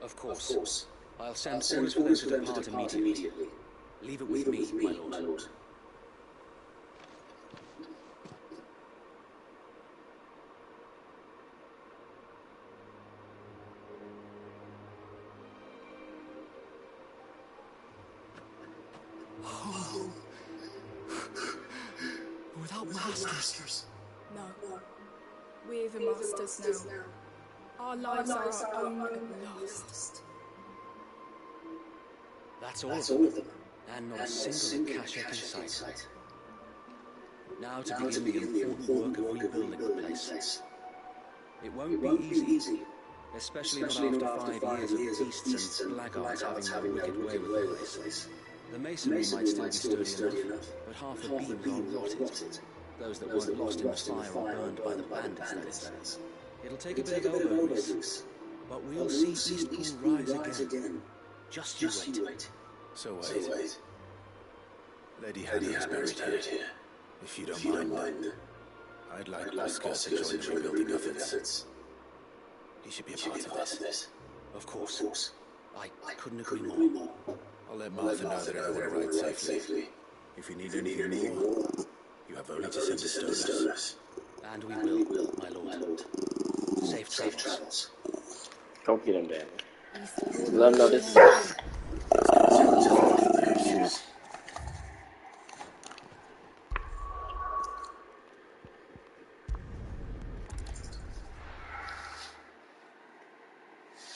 Of course. I'll send orders for them to depart immediately. Leave it with me, my lord. Oh. Without masters. No. We're the masters now. Our lives are our own at last. That's all of them. And not a single Kashyyyk in sight. Now to begin the important work of rebuilding the place. It won't be easy, especially not after 5 years of beasts and blackguards having their wicked way with the place. The masonry might still be sturdy enough, but half the beams are rotted. Those that weren't lost in the fire or burned by the bandits, that is. It'll take a bit of elbow grease, but we'll see Eastpool rise again. Just you wait. So wait. Lady Hannah is buried here. If you don't mind, I'd like Oscar to join the rebuilding efforts. He should be a part of this. Of course. I couldn't agree more. I'll let Martha know that everyone arrived safely. If you need anything more, you have only to send to stone us. And we will, my lord. Safe travels. Don't get him down. Let him know this.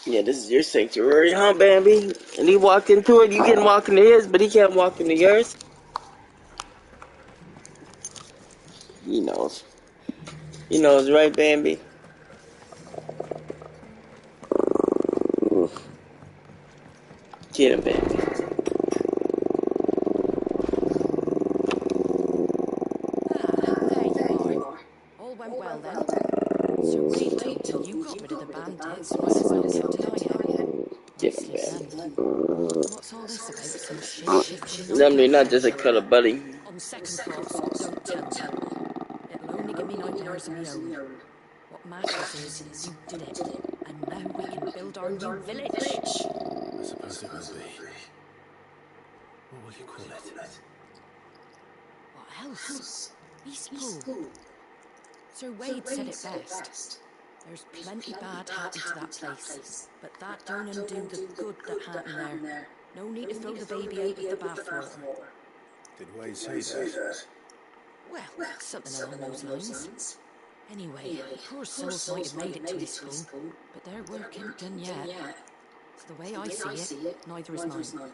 Yeah, this is your sanctuary, huh, Bambi? And he walked into it, you can walk into his, but he can't walk into yours. He knows. He knows, right, Bambi? Get him, Bambi. There you are. All went well then. So Reed told you got rid of the bandits, might as well kept an eye out. Get him, Bambi. What's all this about? Some shit? They're not just a cuddle buddy. On second thoughts, don't tell me. It'll only give me nightmares of my own. What matters is you did it, and now we can build our new village. I suppose it will be. What will you call it? What else? Eastpool. Sir Wade said it best. There's plenty bad happened to that place, but that don't undo the good that happened there. No need to throw the baby out with the bathwater. Did Wade say that? Well, something along those lines. Anyway, the poor souls might have made it to Eastpool, but their work ain't done yet. So the way I see it, neither is mine.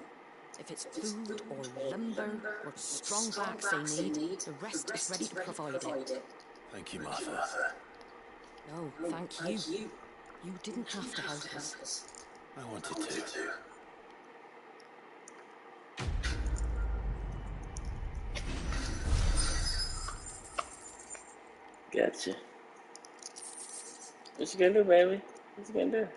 If it's food or lumber or strong backs they need, the rest is ready to provide it. Thank you, Martha. No, thank you. You didn't have to help us. I wanted to. Gotcha. What you gonna do, baby? What you gonna do?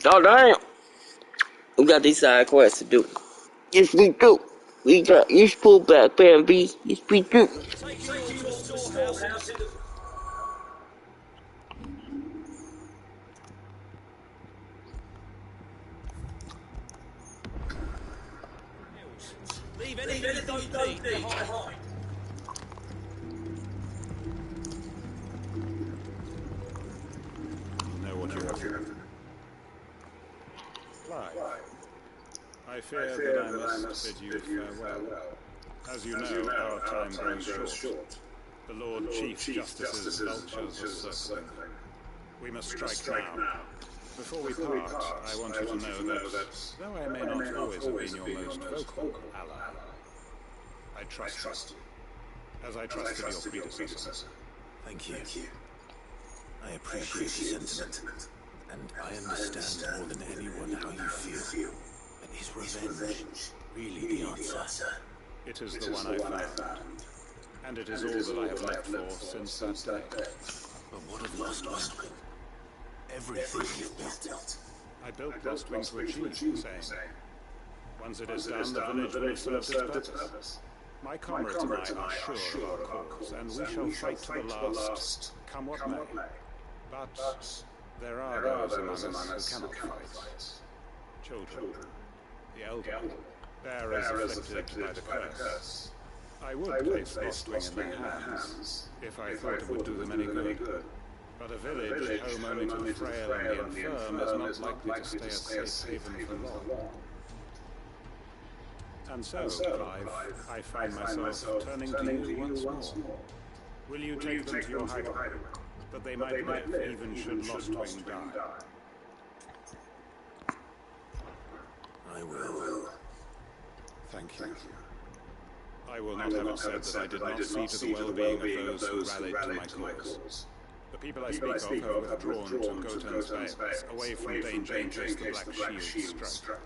Oh, damn. We got these side quests to do. Yes, we do. We got Eastpool back, Bambi. Yes, we do. Leave anything you don't need behind. Clive, I fear that I must bid you farewell. As you know, our time grows short. The Lord Chief Justice's vultures are circling. We must strike now. Before we part, I want you to know that, though I may not always have been your most vocal ally, I trust you, as I trusted your predecessor. Thank you. I appreciate the sentiment, and I understand more than anyone how you feel. But is revenge really the answer? It is the one I found, and it is all that I have left for since that day. But what of Lostwing? Everything you've built. I built Lostwing to achieve, saying, once it is done, the village will have served its purpose. My comrades and I are sure of our cause, and we shall fight to the last, come what may. But there are those among us who cannot fight. Children, the elderly, bearers afflicted by the curse. I would place Lostwing in their hands, if I thought it would do them any good. But a village home only to the frail and the infirm is not likely to stay a safe haven for long. And so, Clive, I find myself turning to you once more. Will you take them to your hideaway, that they might live even should Lostwing die? I will. Thank you. I will not have it said that I did not see to the well-being of those who rallied to my cause. The people I speak of have withdrawn to Goten's Vales, away from danger in case the Black Shield struck.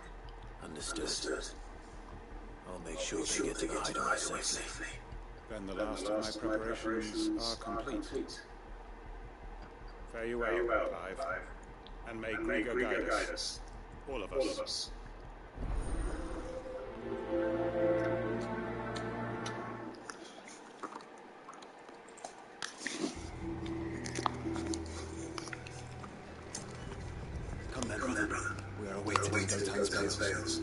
Understood. I'll make sure they get to the hideaway safely. Then the last of my preparations are complete. Fare you well, Clive, and may Grigor guide us, all of us. Come then, brother. We are awaiting Goten's Vales.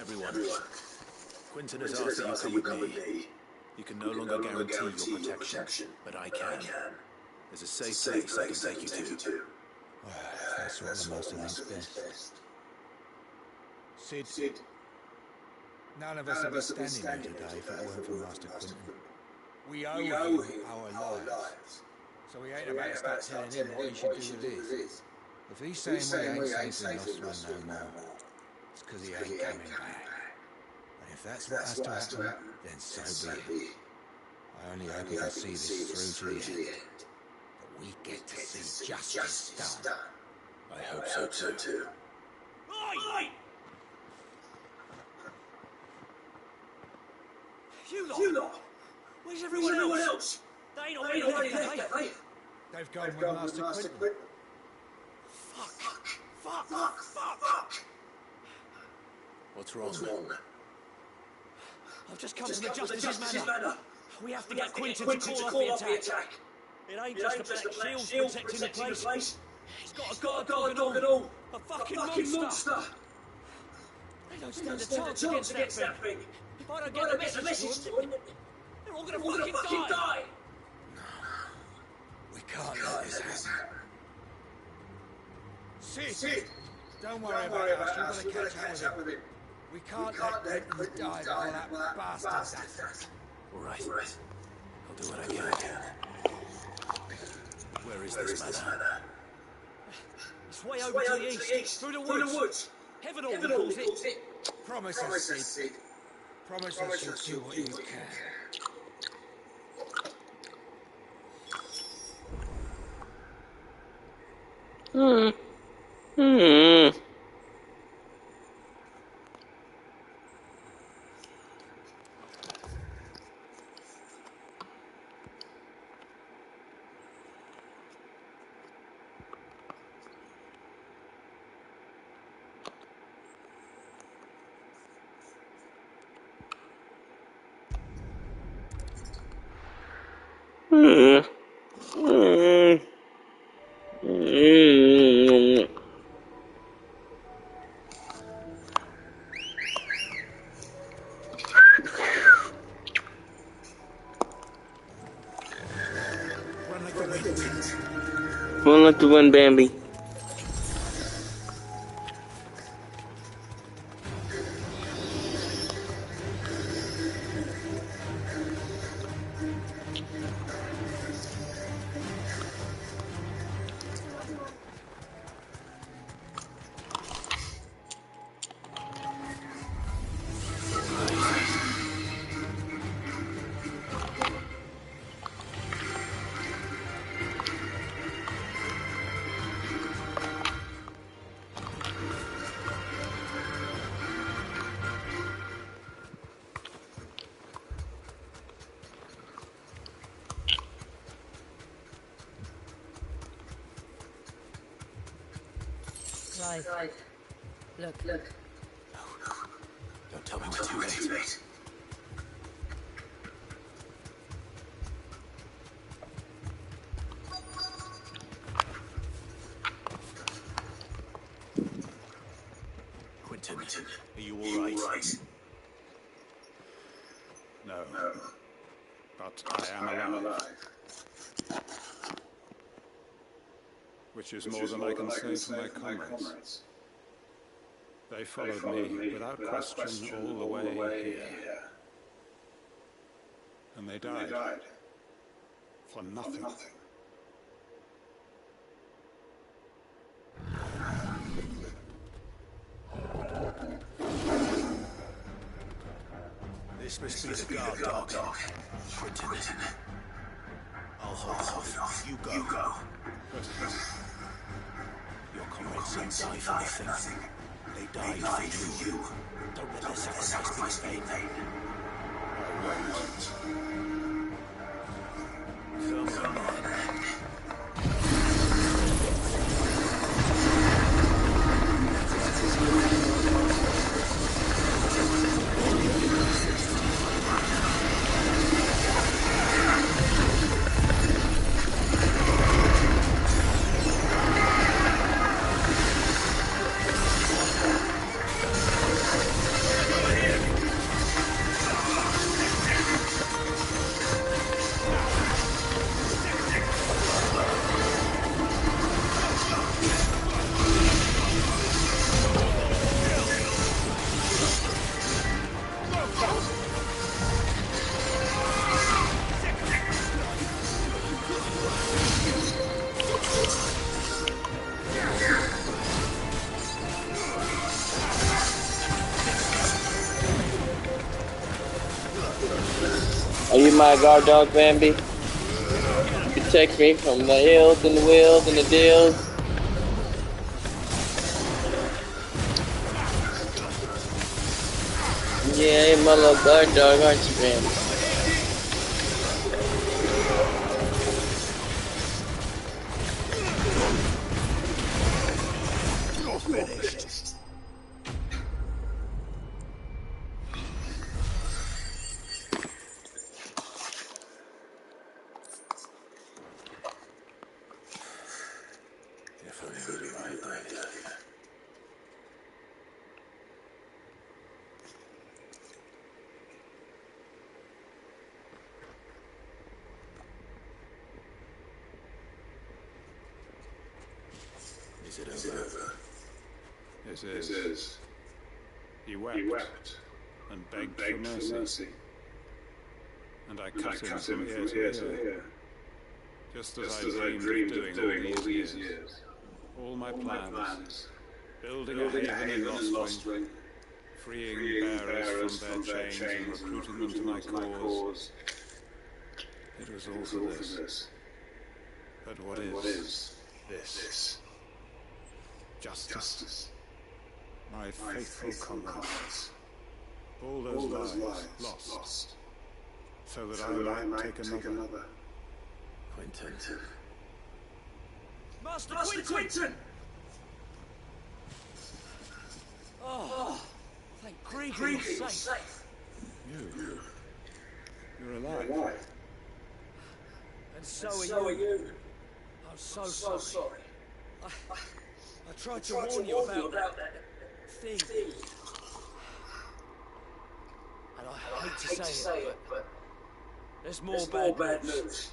Everyone. Quentin has asked that you come with me. You can no longer guarantee your protection, but I can. There's a safe place I can take you to. That's what the Master thinks best. Sid, none of us would be standing here today if it weren't for Master Quentin. We owe him our lives. So we ain't about to start telling him what he should do with his. If he's saying we ain't safe in Lostwing no more, it's because he ain't coming back. And if that's what has to happen, then so be it. I only hope we can see this through to the end. That we get to see justice done. I hope so too. Oi! You lot! Where's everyone else? They ain't already left, have they? They've gone with Master Quentin. Fuck! What's wrong? I've just come to the Justice's manor. We have to get Quentin to call off the attack. It ain't just the Black Shield protecting the place. He's got a dog and all. A fucking monster. They don't stand a chance against that thing. If I don't get a message to him, You're all gonna fucking die! We can't let this happen. Sid! Don't worry about us, you've got to catch up with him. We can't let Quentin die before that bastard does. All right. I'll do what I can. Where is this manor? It's way over to the east, through the woods. Heaven all calls it. Promise us, Sid. Promise us you'll do what you can. Run like the wind, Bambi. Clive. Look. No. Don't tell me we're too late. Quentin, are you all right? No. But I am alive. Which is more than I can say for my comrades. They followed me without question all the way here. And they died. For nothing. This must be the guard dog. Quentin. I'll hold off. You go. Your comrades didn't die for nothing. They died for you. Don't let their sacrifice be in vain. Come on. Are you my guard dog, Bambi? Protect me from the ills and the wills and the deals. Yeah, you're my little guard dog, aren't you, Bambi? You're finished. Is it over? It is. He wept and begged for mercy. And I cut him from ear to ear. Just as I dreamed of doing all these years. All my plans. Building a haven in Lostwing. Freeing bearers from their chains and recruiting them to my cause. It was all for this. But what is this? Justice. My faithful comrades. All those lives lost. So that I might take another. Quentin. Master Quentin! Oh, thank Krieg he was safe. You're alive. And so are you. I'm so sorry. I tried to warn you about that thing. And I hate to say it, but there's more bad news.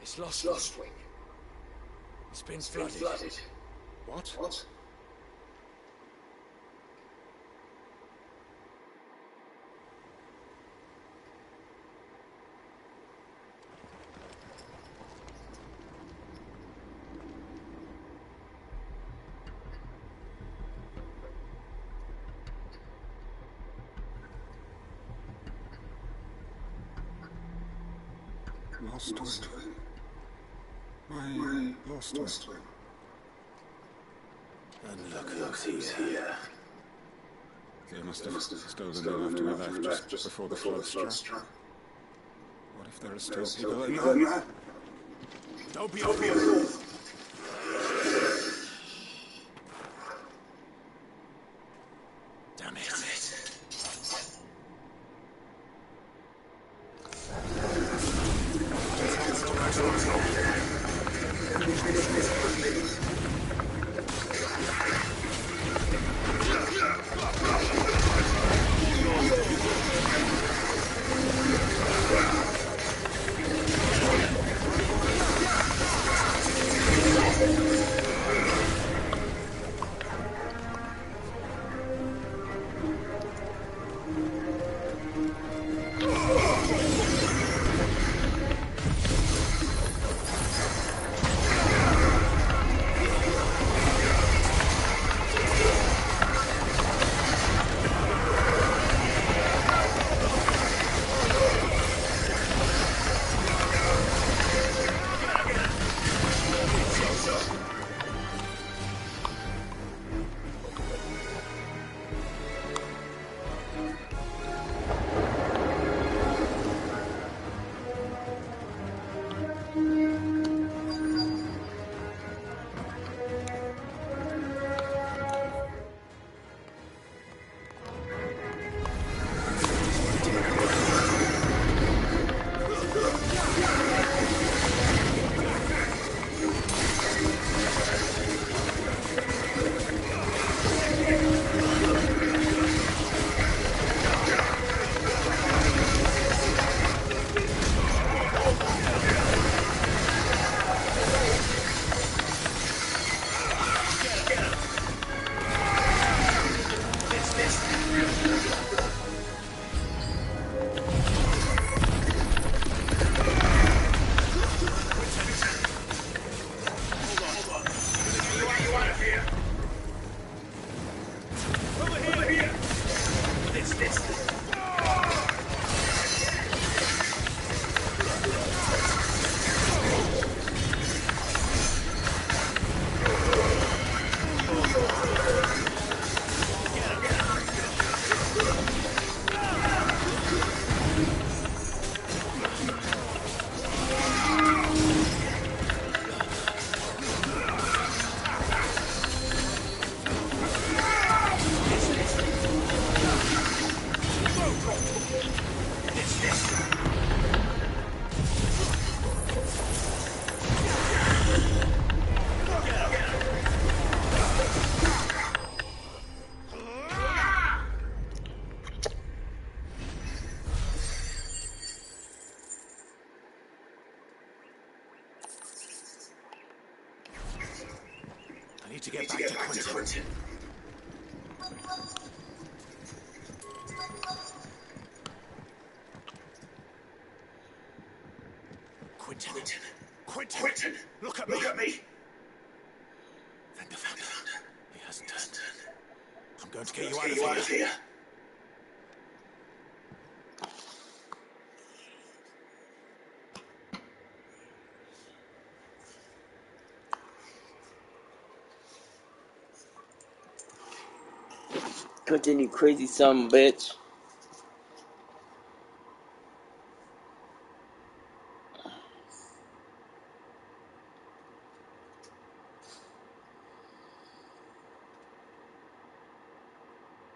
It's Lostwing. It's been flooded. What? Lostwing. My Lostwing. And look who's here. They must have stolen him after we left, just before the flood struck. What if there are still people in there? Don't be a fool. Damn it. need to get back to Quentin. Quentin! Look at me! Thank the Founder. He hasn't turned. I'm going to get you out of here. Continue, crazy son of a bitch.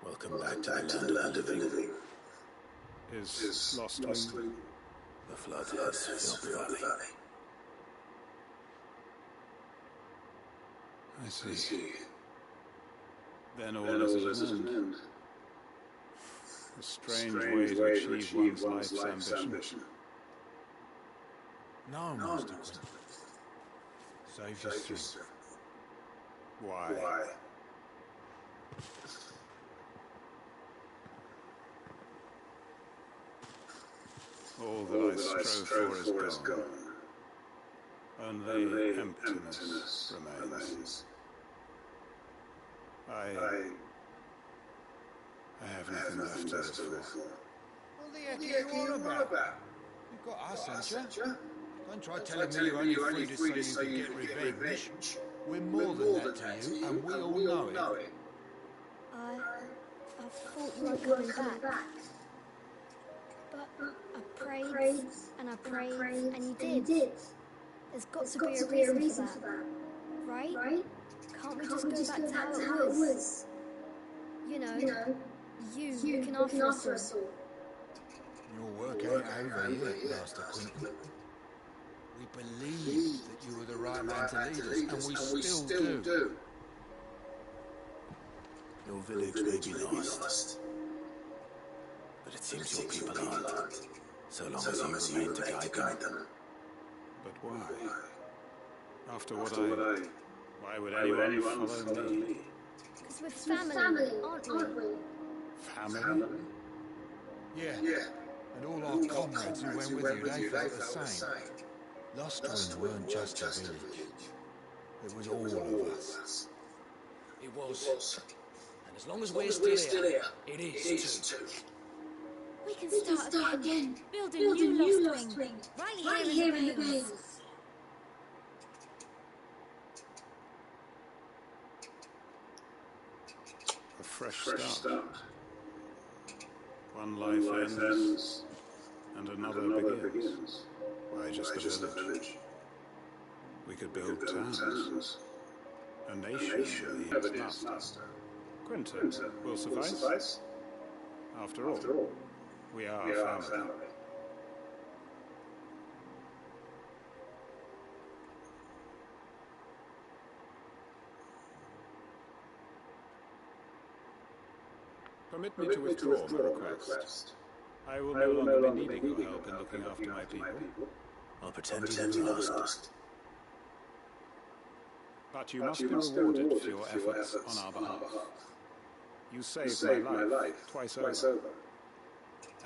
Welcome back to the land of the living. Is Lost Wing? The flood has filled the valley. I see. Then all is at an end. A strange way to achieve one's life's ambition. No, Master Quentin. Save yourself. Why? All that I strove for is gone. Only emptiness remains. I have nothing left to live for. What the heck are you on about? You've got us, haven't you? Don't try telling me you're only free to say you can get revenge. We're more than that to you, and we all know it. I thought you were coming back. But I prayed, and I prayed, and you did. There's got to be a reason for that. Right? Can't we just go back to how it was? You know, you looking after us all. Your work ain't over yet, Master Quentin. We believed that you were the right man to lead us, and we still do. Your village may be lost, but it seems your people aren't, so long as you remain to guide them. But why? After what why would anyone follow me? Because we're family, aren't we? Family? Yeah. And all our comrades who went with you, they felt the same. Lost Twins weren't just a village. It was all of us. It was. And as long as we're still here, it is too. We can start again. Build a new Lost Wing. Right here in the Veils. A fresh start. One life ends, and another begins. Why just a village? We could build towns. A nation with its master. Quentin will suffice. After all, we are family. Permit me to withdraw my request. I will no longer be needing your help in looking after my people. I'll pretend you never asked. But you must be rewarded for your efforts on our behalf. You saved my life twice over.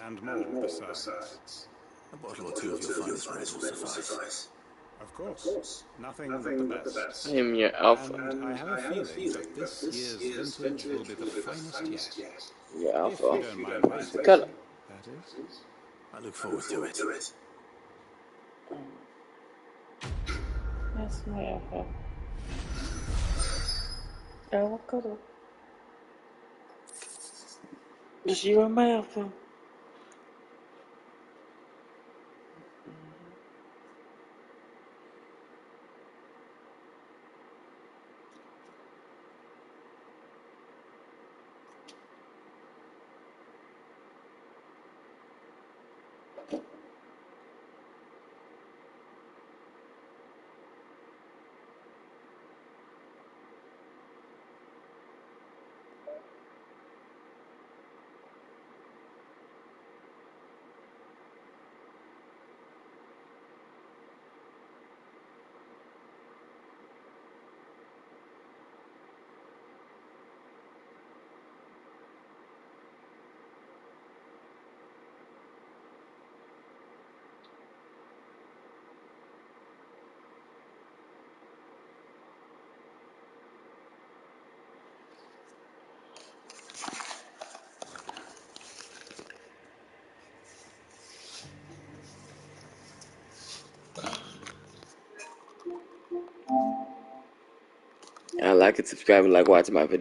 And more besides. A bottle or two of your finest red will suffice. Of course. Nothing but the best. Him, your alpha. And I have a feeling that this year's vintage will be the finest yet. Your alpha. If you don't mind waiting, Cut it. that is. I look forward to it. That's my alpha. Avocado. Is you my alpha? I like and subscribe and like watching my videos.